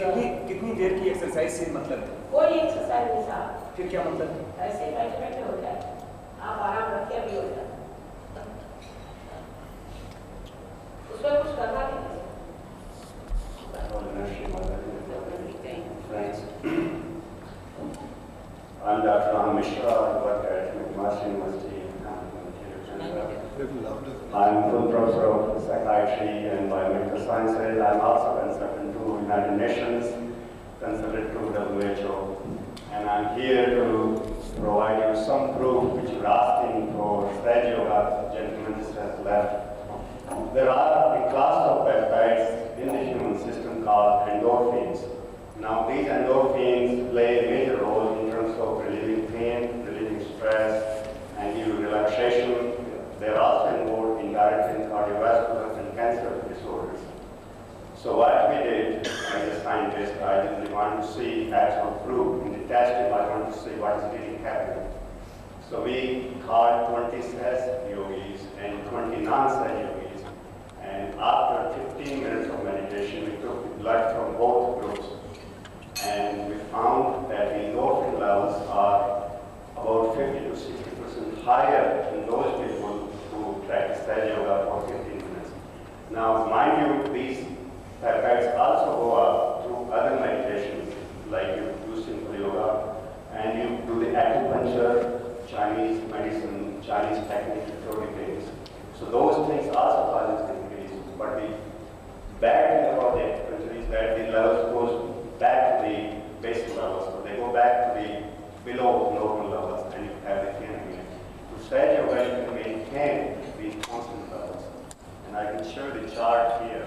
कितनी देर की एक्सरसाइज से मतलब है? कोई एक्सरसाइज नहीं साहब। फिर क्या मतलब है? ऐसे बैठे बैठे हो जाए, आप आराम रख के भी हो जाए, उसमें कुछ करना नहीं। I'm Dr. Ram Mishra. I work at McMaster University. I'm full professor of psychiatry and biomedical sciences. I'm also consultant to United Nations, consultant to WHO. And I'm here to provide you some proof which you're asking for Sahaj Yoga. Gentleman just has left. There are a class of peptides in the human system called endorphins. Now these endorphins play a major role in terms of relieving pain, relieving stress, and even relaxation. They're also involved indirectly in cardiovascular and cancer disorders. So what we did as a scientist, I didn't want to see actual proof in the testing. I wanted to see what is really happening. So we called 20 Sahaj yogis and 20 non-Sahaj yogis. And after 15 minutes of meditation, we took the blood from both groups. And we found that the endorphin levels are about 50 to 60% higher in those people who practice Sahaj Yoga for 15 minutes. Now, mind you, these peptides also go up through other meditations, like you do simple yoga, and you do the acupuncture, Chinese medicine, Chinese technique, things. So those things also causes increase. But the bad thing about the acupuncture is that the levels goes back to the basic levels. So they go back to the below normal levels, and you have the pain again. To Sahaj Yoga, you can maintain these constant levels. And I can show the chart here.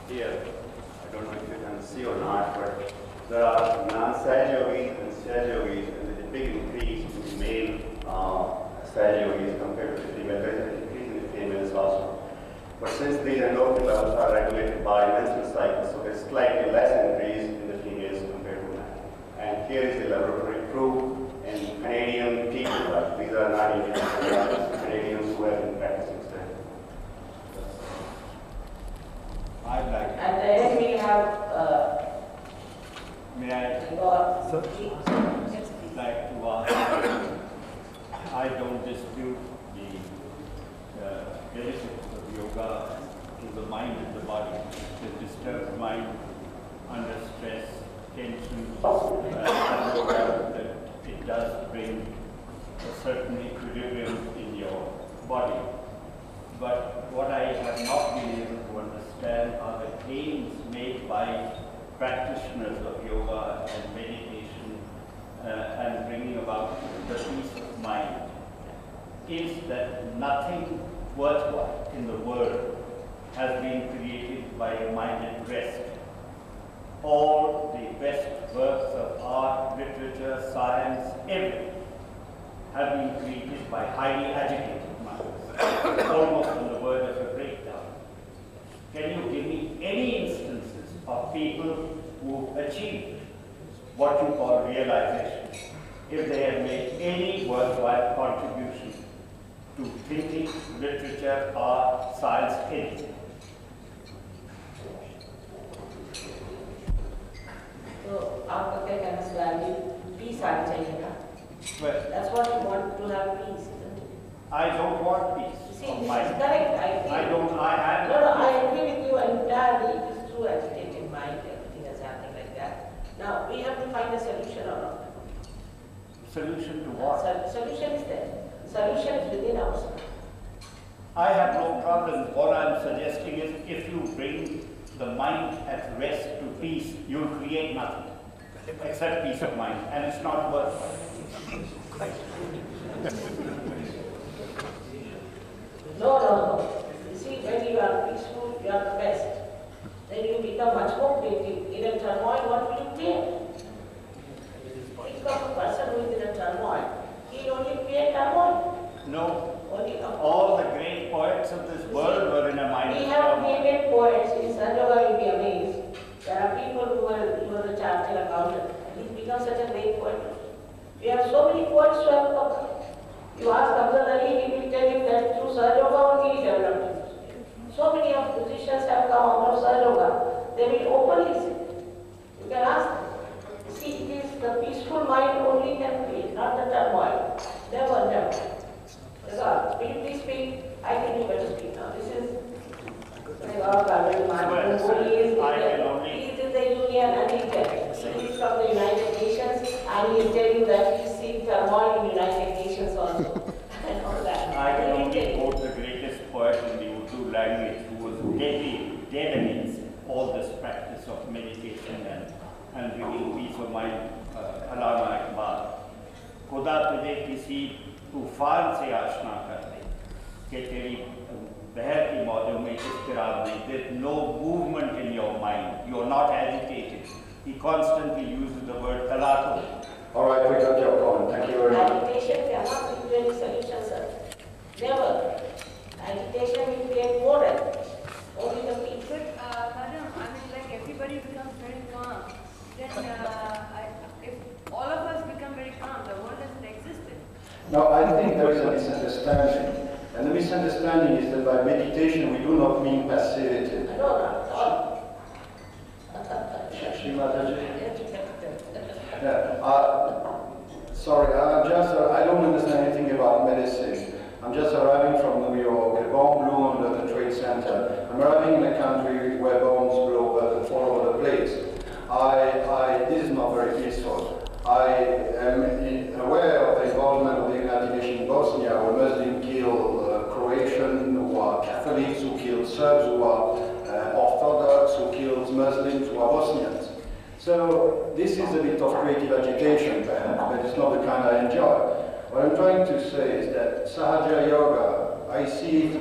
Here, I don't know if you can see or not, but there are non-Sahaj yogis and Sahaj yogis, and there's a big increase in the male Sahaj yogis compared to the female. There's an increase in the females also. But since these endorphin levels are regulated by menstrual cycles, so there's slightly less increase in the females compared to men. And here is the laboratory proof in Canadian people. These are not Indians, they are Canadians who have been practicing Sahaj. I'd like to. And then we have. May I? Sir? Like to ask. I don't dispute the benefits of yoga to the mind and the body. The disturbed mind under stress, tension, that it does bring a certain equilibrium in your body. But what I have not been able to understand are the claims made by practitioners of yoga and meditation and bringing about the peace of mind, is that nothing worthwhile in the world has been created by a mind at rest. All the best works of art, literature, science, everything have been created by highly agitated minds, almost on the verge of a breakdown. Can you give me any instances of people who achieved what you call realization, if they have made any worthwhile contribution to thinking, literature, art, science, anything? So, आपका क्या कहना है? Peace आनी चाहिए ना? Well, that's what you want to have peace, isn't it? I don't want peace. See, this is correct. I have. No, I agree with you entirely. It is true, agitated mind, everything is happening like that. Now, we have to find a solution or not. Solution to what? Solution is there. Solution is within ourselves. I have no problem. What I'm suggesting is if you bring the mind at rest to peace, you'll create nothing except peace of mind, and it's not worthwhile. No. You see, when you are peaceful, you are the best. Then you become much more creative. In a turmoil, what will you create? Think of a person who is in a turmoil. He only create turmoil. No. All the great poets of this world were in a mind. We have created poets. In SahajaYoga, you'll be amazed. There are people who were the chartered accountant. These become such a great poet. We have so many poets who have come. You ask Abdul Ali, he will tell you that through SahajaYoga only he developed. So many of musicians have come out of SahajaYoga. They will openly say. You can ask them. See, it is the peaceful mind only can create, not the turmoil. Never, never. Will you please speak? I think you better speak now. This is he is in the Union and he is from the United Nations and he is telling that he is seeing turmoil in United Nations also. And all that. I can only quote the greatest poet in the Urdu language who was dead against all this practice of meditation and bringing peace of mind, Allama Iqbal. खुदा तुझे किसी तूफान से आशना कर दे कि तेरी बहर की मौजों में इज़्तिराब नहीं. There's no movement in your mind. You're not agitated. He constantly uses the word talaqo. All right, we got your point. Thank you very much. Agitation cannot bring any solution, sir. Never. Agitation will create more agitation. Only the people. Madam, I mean, like everybody becomes very calm. Then, if all of us become very calm, the world doesn't exist. No, I think there is a misunderstanding. And the misunderstanding is that by meditation we do not mean passivity. Sorry, I don't understand anything about medicine. I'm just arriving from New York. A bomb blew under the Trade Center. I'm arriving in a country where bombs blow all over the place. This is not very peaceful. I am aware of the involvement of the United Nations in Bosnia, where Muslims kill Croatians who are Catholics, who kill Serbs who are Orthodox, who kills Muslims who are Bosnians. So this is a bit of creative agitation perhaps, but it's not the kind I enjoy. What I'm trying to say is that SahajaYoga, I see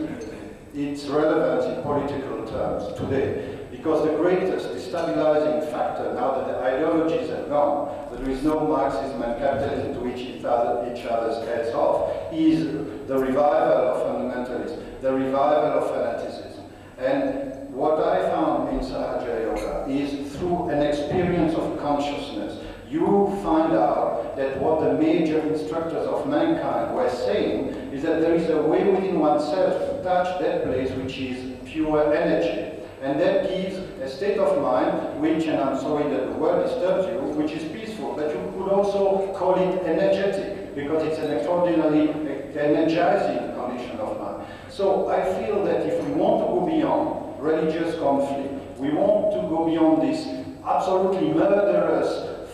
its relevance in political terms today. Because the greatest destabilizing factor, now that the ideologies have gone, that there is no Marxism and capitalism to which each other's heads off, is the revival of fundamentalism, the revival of fanaticism. And what I found in SahajaYoga is through an experience of consciousness, you find out that what the major instructors of mankind were saying is that there is a way within oneself to touch that place which is pure energy. And that gives a state of mind which, and I'm sorry that the word disturbs you, which is peaceful, but you could also call it energetic, because it's an extraordinarily energizing condition of mind. So I feel that if we want to go beyond religious conflict, we want to go beyond this absolutely murderous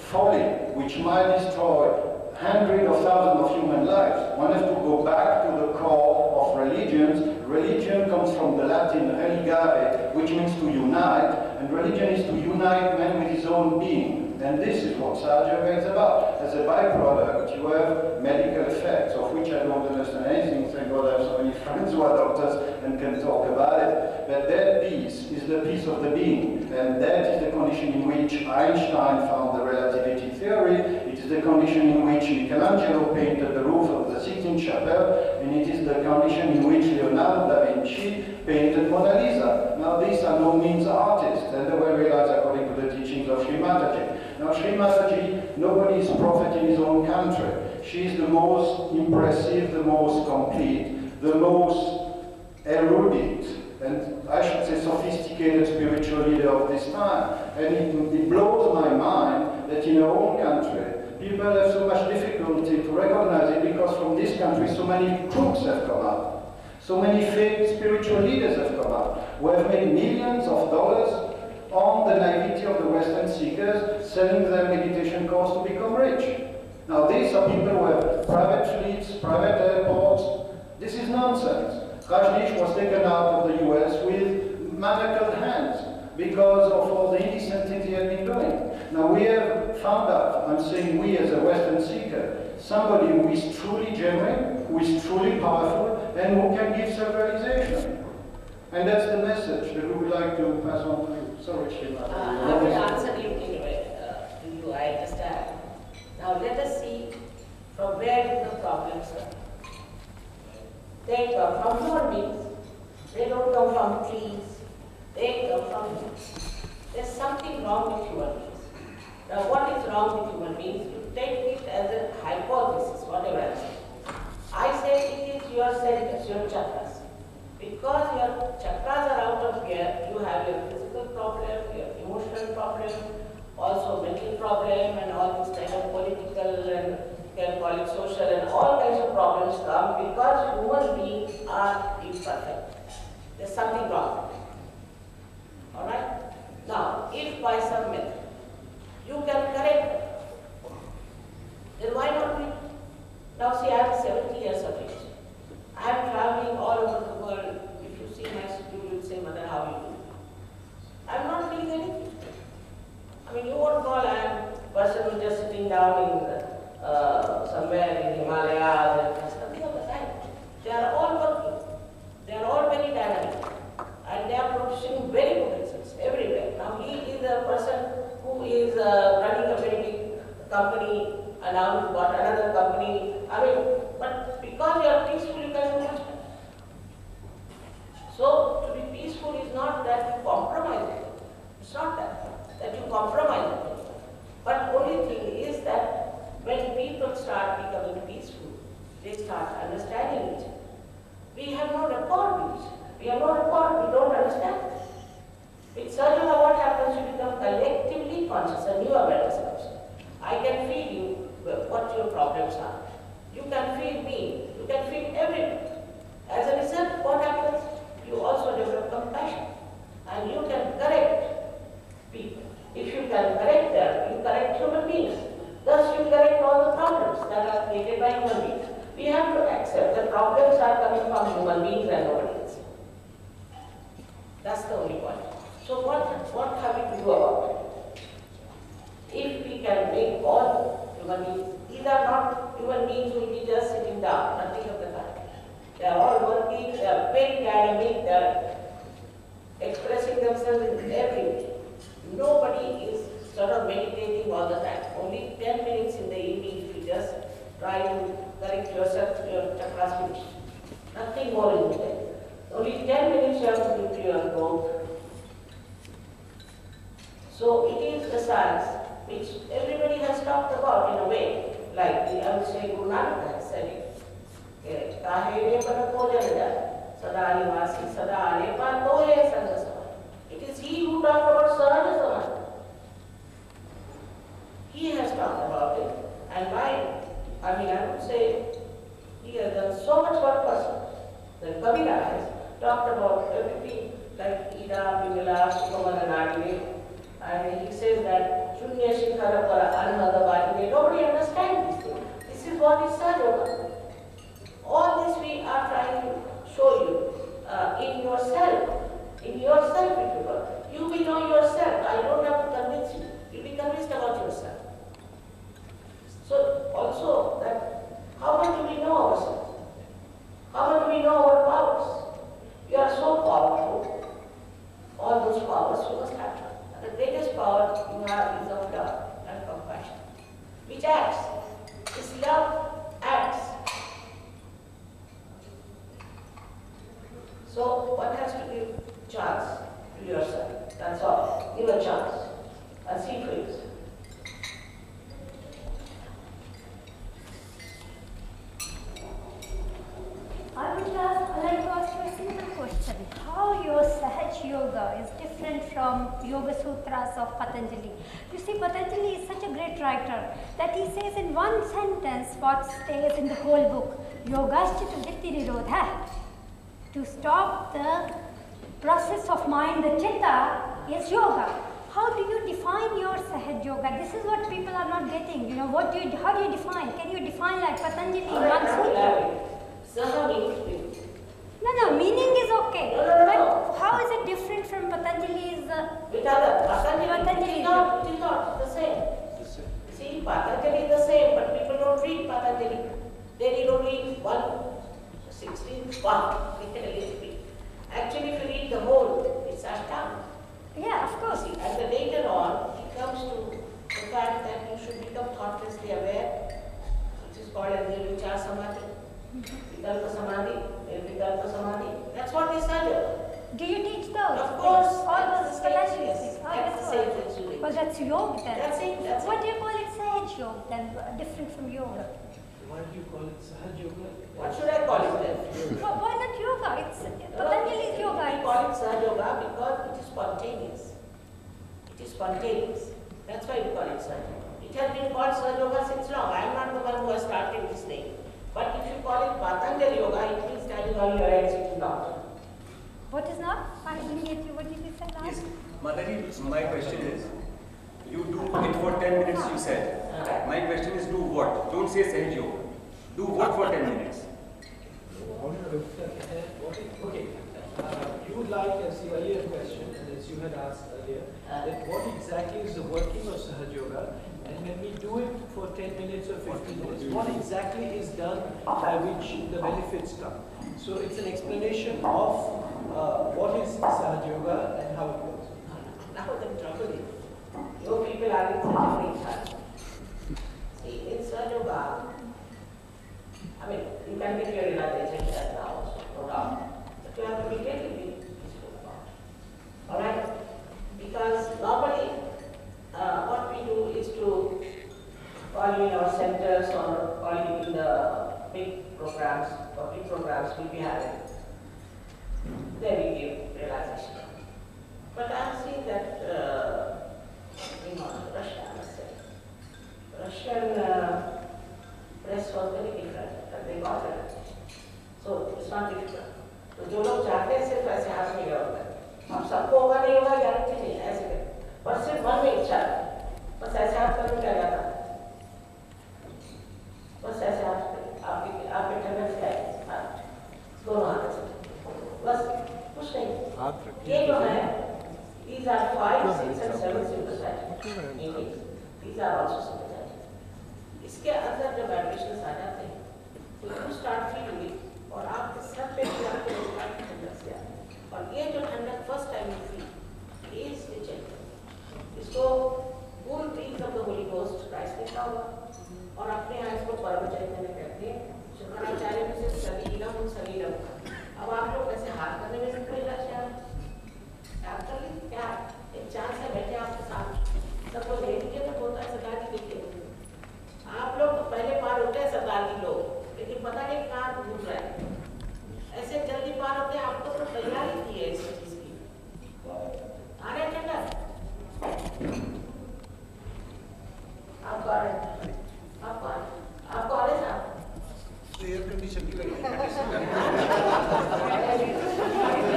folly which might destroy hundreds of thousands of human lives, one has to go back to the core of religions. Religion comes from the Latin religare, which means to unite, and religion is to unite man with his own being. And this is what SahajaYoga is about. As a byproduct, you have medical effects, of which I don't understand anything. Thank God I have so many friends who are doctors and can talk about it. But that peace is the peace of the being. And that is the condition in which Einstein found the relativity theory. It is the condition in which Michelangelo painted the roof of the Sistine Chapel. And it is the condition in which Leonardo da Vinci painted Mona Lisa. Now these are no means artists, and they were realized according to the teachings of Sri Mataji. Now Sri Mataji, nobody is prophet in his own country. She is the most impressive, the most complete, the most erudite, and I should say sophisticated spiritual leader of this time. And it blows my mind that in our own country, people have so much difficulty to recognize it because from this country so many crooks have come out. So many fake spiritual leaders have come out who have made millions of dollars on the naivety of the Western seekers selling their meditation course to become rich. Now these are people who have private fleets, private airports. This is nonsense. Rajneesh was taken out of the US with manacled hands because of all the indecent things he had been doing. Now we have found out, I'm saying we as a Western seeker, somebody who is truly genuine, who is truly powerful, and who can give self-realization. And that's the message that we would like to pass on to you. Sorry, Shima. I will answer you anyway. I understand. Now let us see from where the problems come. They come from human beings. They don't come from trees. They come from humans. There's something wrong with human beings. Now, what is wrong with human beings? You take it as a hypothesis, whatever I say. I say it is your centers, your chakras. Because your chakras are out of gear, you have your physical problem, your emotional problem, also mental problem, and all this kind of political and you can call it social, and all kinds of problems come because human beings are imperfect. There's something wrong. Alright? Now, if by some method you can correct it, then why not we? Now see, I am 70 years of age. I am traveling all over the world. If you see my schedule, you will say, Mother, how you do? I am not feeling anything. I mean, you won't call I am a person who is just sitting down in somewhere in Himalayas and that's nothing of the kind. They are all working. They are all very dynamic. And they are producing very good results everywhere. Now, he is a person who is running a very big company, and now he's got another company. I mean, but because you are peaceful, you can do much better. So, to be peaceful is not that you compromise it. It's not that you compromise it. But only thing is that when people start becoming peaceful, they start understanding it. We have no rapport with it. We have no rapport, we don't understand. With SahajaYoga, what happens? You become collectively conscious, a new awareness comes. I can feel you, what your problems are. You can feel me, you can feel everything. As a result, what happens? You also develop compassion. And you can correct people. If you can correct them, you correct human beings. Thus you correct all the problems that are created by human beings. We have to accept that problems are coming from human beings and nobody else. That's the only point. So what have we to do about it? If we can make all human beings, these are not human beings who will be just sitting down, nothing of the kind. They are all working, they are very dynamic, they are expressing themselves in every way. Nobody is sort of meditating all the time. Only 10 minutes in the evening if you just try to correct yourself, your chakras finish. Nothing more is needed. Only 10 minutes you have to give to your growth. So it is the science which everybody has talked about in a way. Like I would say Guru Nanak has said it. It is he who talked about Sahaja. He has talked about it. And I would say he has done so much work for us. The Kabira has talked about everything like Ida, Vimala, Sukamananadine, and he says that Shunya Shikhara Para Anhada Bhadine. Nobody understands this thing. This is what is SahajaYoga. All this we are trying to show you in yourself. In yourself, if you will. You will know yourself. I don't have to convince you. You'll be convinced about yourself. So also that how much do we know ourselves? How much do we know our powers? We are so powerful. All those powers you must have. And the greatest power you have is of love and compassion. Which acts? This love acts. So one has to give chance to yourself. That's all. Give a chance and see for yourself. I would like to ask you a simple question. How your SahajaYoga is different from Yoga Sutras of Patanjali? You see, Patanjali is such a great writer that he says in one sentence what stays in the whole book. Yogaschita Vitti Nirodha. To stop the process of mind, the chitta, is yoga. How do you define your SahajaYoga? This is what people are not getting. You know, how do you define? Can you define like Patanjali in one sutra? Saha means No, meaning is okay. But how is it different from Patanjali's? With other Patanjali is not the same. See, Patanjali is the same, but people don't read Patanjali. They read only 1/16 part, literally. Actually, if you read the whole, it's Ashtanga. Yeah, of course. See, and then later on, it comes to the fact that you should become thoughtlessly aware, which is called as Nirvichar Samadhi. Vikalpa Samadhi, Nirvikalpa Samadhi. That's what is SahajaYoga. Do you teach those? Of course. All those Patanjali Yes, things. Oh, that's the same principle. well, that's yoga then. That's it, that's What it. do you call it Sahaj Yoga then, different from yoga? Why do you call it SahajaYoga? What should I call it then? Why not yoga? It's Patanjali's yoga. We call it SahajaYoga because it is spontaneous. It is spontaneous. That's why we call it SahajaYoga. It has been called SahajaYoga since long. I am not the one who has started this name. But if you call it Patanjali Yoga, it means standing on your head, sitting down. What is not? I didn't get you. What did you say now? Yes, Mataji, my question is, you do it for 10 minutes, you said. My question is, do what? Don't say Sahaj Yoga. Do what for 10 minutes? Okay. You would like, as the earlier question, and as you had asked earlier, that what exactly is the working of SahajaYoga, and when we do it for 10 minutes or 15 minutes, what exactly is done by which the benefits come? So it's an explanation of what is SahajaYoga and how it works. Now the trouble is, you people are in such a free time. See, in SahajaYoga, I mean, you can get your realization just now also, no doubt. But you have to be really peaceful about it. Alright? Because normally, what we do is to call you in our centers or call you in the big programs, public programs we'll be having. There we give realization. But I have seen that, Russia, I must say, Russian press was very different, and they got it. So it's not difficult. तो जो लोग चाहते हैं सिर्फ ऐसे हाथ में होता है, अब सबको होगा नहीं होगा गारंटी नहीं है ऐसे करें, पर सिर्फ मन में इच्छा है, बस ऐसे हाथ करने क्या जाता है, बस ऐसे हाथ आपके ठंडक से आए, दोनों हाथ से, बस कुछ नहीं, ये जो है, these are 5, 6 and 7 sympathetic, these are also sympathetic. इसके अंदर जब वाइब्रेशंस आ जाते हैं, तो you start feeling it, और आपके सर पे भी आपके रोजगार की ठंडक से आए, और ये जो ठंडक first time you feel is recent. इसको full breath of the Holy Ghost Christ लिखा हुआ, और अपने यहाँ इसको परम चैतन्य में कहते हैं। शुक्राचार्य में से सलीलम सलीलम। अब आप लोग ऐसे हाथ करने में से कोई लक्ष्य एक्चुअली क्या एक चांस है, बैठे आपके साथ सबको ले लीजिए तो होता है सरदार जी देखिए, आप लोग तो पहले पार होते हैं सरदार जी लोग, लेकिन पता नहीं कहाँ घूम रहे हैं, ऐसे जल्दी पार होते हैं। आपको तो तैयारी की है इस चीज की, आ रहे ठंडा आपको आ रहे, आपको आ रहे साहब एयर कंडीशन की लगी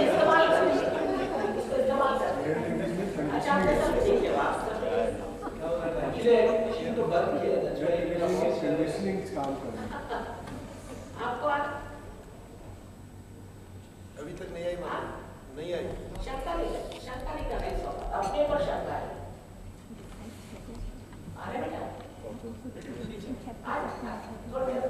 इस्तेमाल कर अच्छा आपने सब देखिए तो बंद किया लिसनिंग काम कर आपको अभी तक नहीं आई नहीं आई शंका नहीं कर रहे सब अपने पर शंका है अरे बेटा थोड़ा देर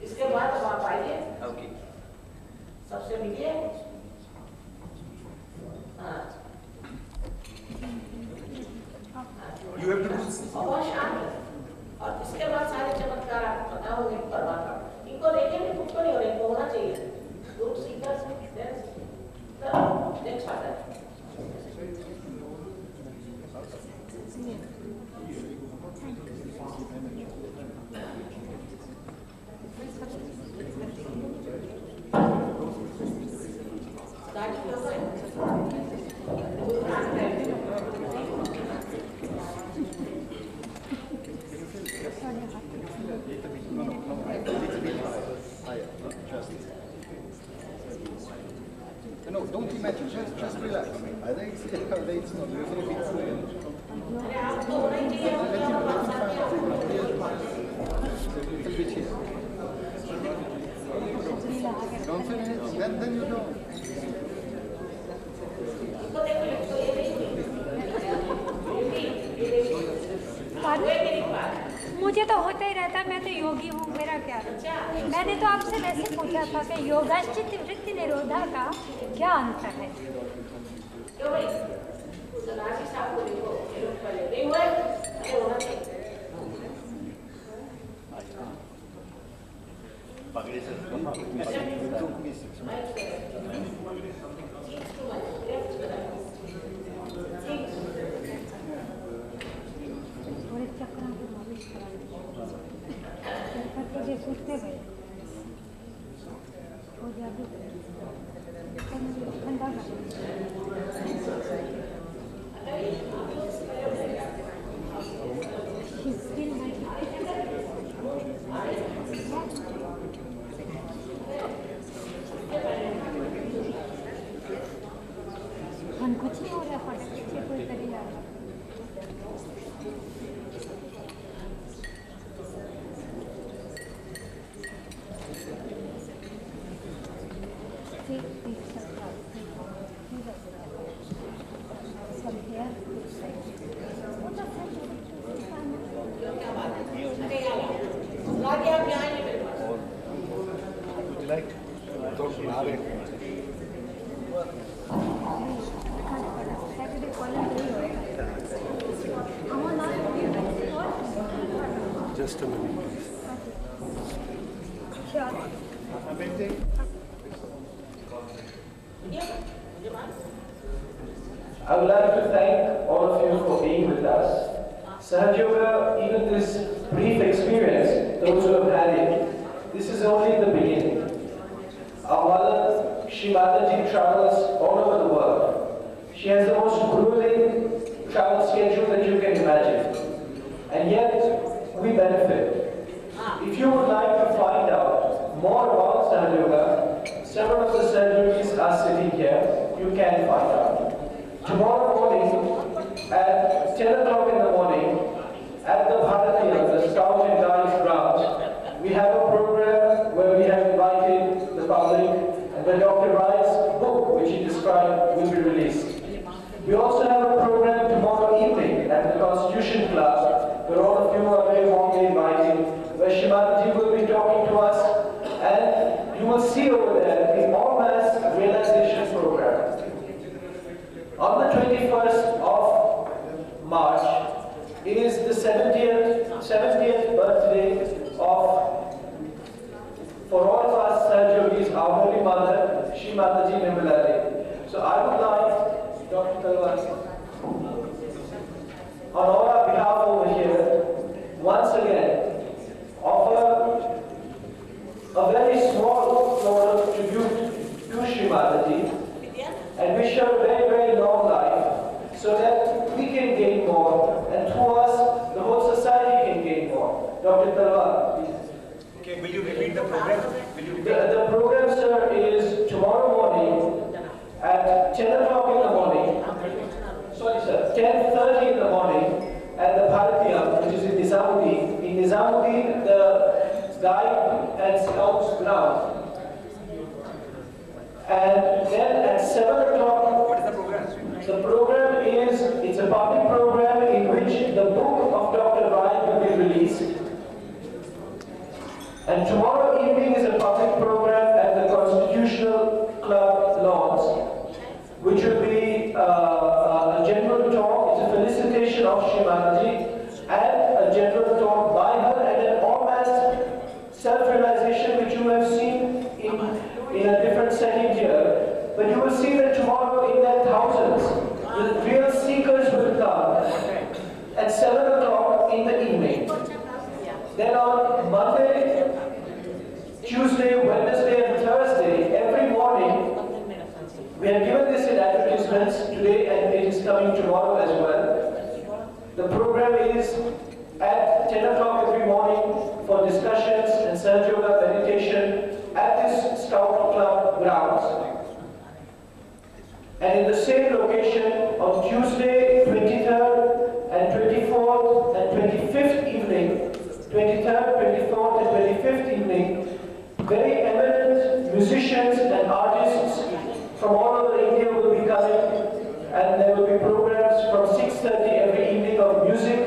इसके बाद अब आप आइए लीजिए। You have to do बहुत शांत और इसके बाद सारे चमत्कार आपको पता होंगे परमात्मा इनको देखेंगे कुछ नहीं और इनको होना चाहिए रूट सीकर्स नेक्स्ट आता है No, don't imagine, just relax. I think it's not, there's a bit don't feel anything, then you don't. मुझे तो होता ही रहता है, मैं तो योगी हूँ, मेरा क्या। मैंने तो आपसे वैसे पूछा था कि योगाश्चित वृत्ति निरोधा का क्या अंतर है। सूखते गए हो जाते ठंडा हम कुछ नहीं हो रहा फटक पीछे कोई करी जा रहा Just a minute, please. Sure. I would like to thank all of you for being with us. SahajaYoga, even this brief experience, those who have had it, this is only the beginning. Our mother, Shri Mataji, travels all over the world. She has the most grueling travel schedule that you can imagine. And yet, we benefit. If you would like to find out more about SahajaYoga, several of the Sahajayogas are sitting here. You can find out. Tomorrow morning at 10 o'clock in the morning at the Bharatiya, the Scout and Guides grounds, we have a program where we have invited the public and where Dr. Rai's book, which he described, will be released. We also have a program tomorrow evening at the Constitution Club, where all of you are very warmly invited, where Shrimati will be talking to us, and you will see over there the all-mass realization program. On the 21st of March is the 70th birthday of, for all of us Sahajyogis, our Holy Mother, Shri Mataji Nirmalade. So I would like, Dr. Talwar, on our behalf over here, once again, offer a very small floral tribute to Shri Mataji and wish her a very, very long life so that we can gain more and through us, the whole society can gain more. Dr. Talwar, please. Okay, will you repeat the program? The program, sir, is tomorrow morning at 10 o'clock in the morning. Sorry, sir, 10:30 in the morning at the Bharatiya, which is in Nizamuddin. In Nizamuddin, the Guide and Scouts ground. And then at 7 o'clock, what is the program? The program is, it's a public program in which the book of Dr. Rai will be released. And tomorrow evening is a public program at the Constitutional Club Shrimataji and a general talk by her and an en masse self-realization which you have seen in a different setting here. But you will see that tomorrow in their thousands, the real seekers will come at 7 o'clock in the evening. Then on Monday, Tuesday, Wednesday and Thursday, every morning, we have given this in advertisements today and it is coming tomorrow as well. The program is at 10 o'clock every morning for discussions and SahajaYoga meditation at this Scout Club grounds. And in the same location on Tuesday, 23rd and 24th and 25th evening, 23rd, 24th and 25th evening, very eminent musicians and artists from all over India will be coming, and there will be programs from 6:30 every evening of music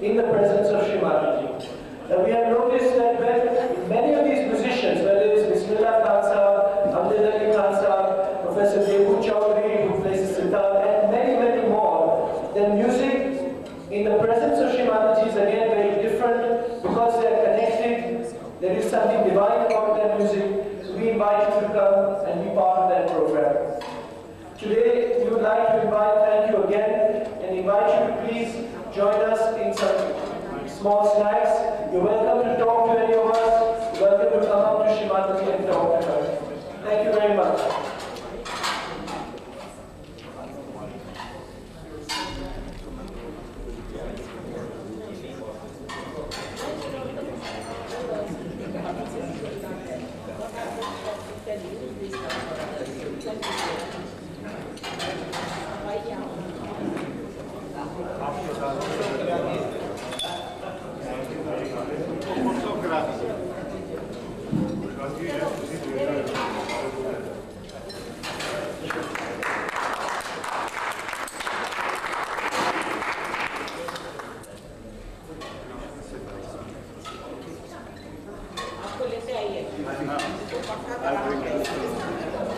in the presence of Shrimataji. And we have noticed that when many of these musicians, whether it is Bismillah Khan Sahab, Amjad Ali Khan Sahab, Professor Devu Chowdhury who plays the sitar, and many more, their music in the presence of Shrimataji is again very different because they are connected. There is something divine about their music. So we invite you to come and be part of that program. Today, we would like to thank you again, and invite you to please join us in some small snacks. You're welcome to talk to any of us. You're welcome to come up to Shrimataji and talk to her. Thank you very much.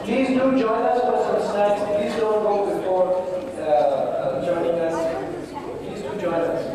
Please do join us for some snacks. Please don't go before joining us. Please do join us.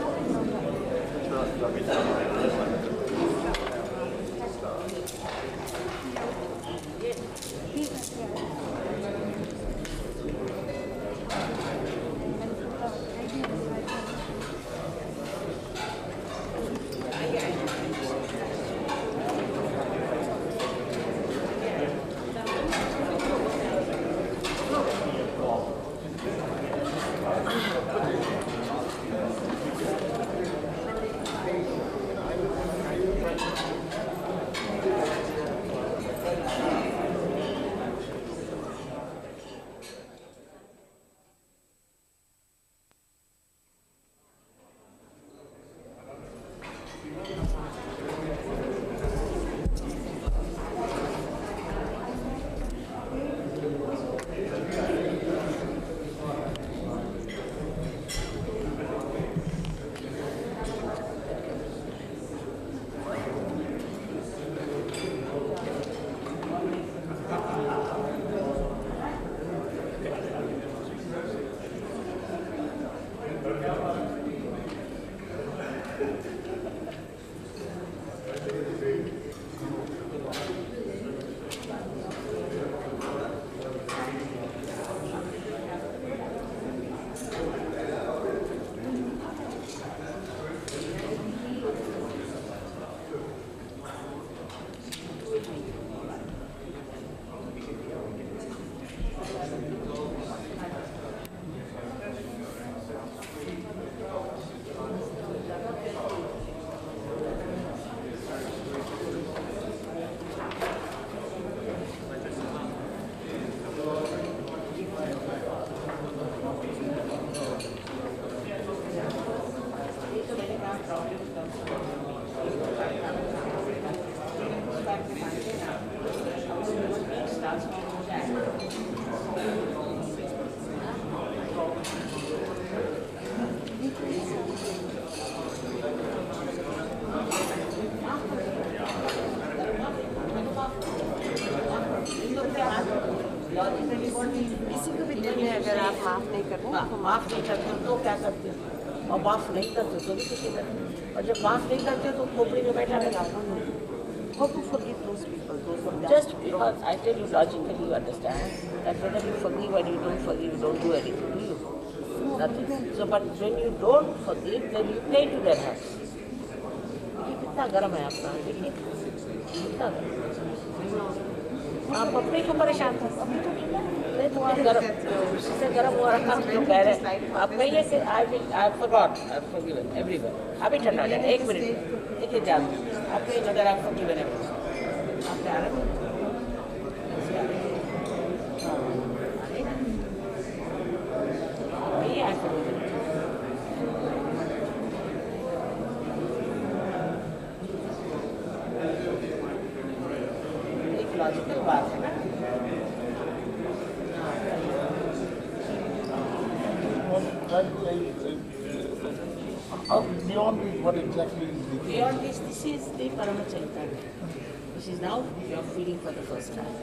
किसी को भी दिल में अगर आप माफ नहीं करते तो माफ नहीं करते तो क्या करते और माफ नहीं करते तो भी किसी तरह, और जब माफ नहीं करते तो खोपड़ी में बैठा रहेगा। How to forgive those people? Just because I tell you logically, you understand that whether you forgive or you don't do anything, do you? Nothing. So, but when you don't forgive, then you play to their hands. ये कितना गर्म है आपका, देखिए कितना गर्म। आप अपने को परेशान कर, नहीं तो आप गर्म, उससे गर्म हुआ रखा तो कह रहे आप कहिए कि I forgot, I've forgiven everyone। अभी ठंडा हो जाए, 1 मिनट देखिए जान, आपके नजर I've forgiven everyone। आपने आ रहे एक लॉजिकल बात है ना। Beyond this, what exactly is the... Beyond this is the Paramacharita. This is now you are feeling for the first time.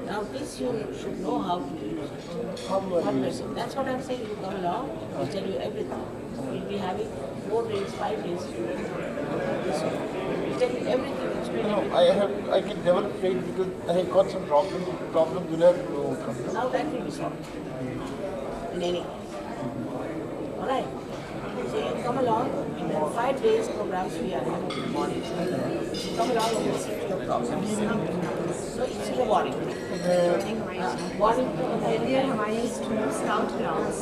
Now this you should know how to use it. One person. That's what I'm saying. You come along, I'll tell you everything. We'll be having 4 days, 5 days to do this one. We'll tell you everything, explain everything. I can develop faith because I have got some problems will have to overcome. Now that will be solved. In any case. Alright? So you come along, in the 5 days programs we are having in the morning. Come along and we'll see your problems. So it's in the morning. Morning. Earlier हमारी scout grounds.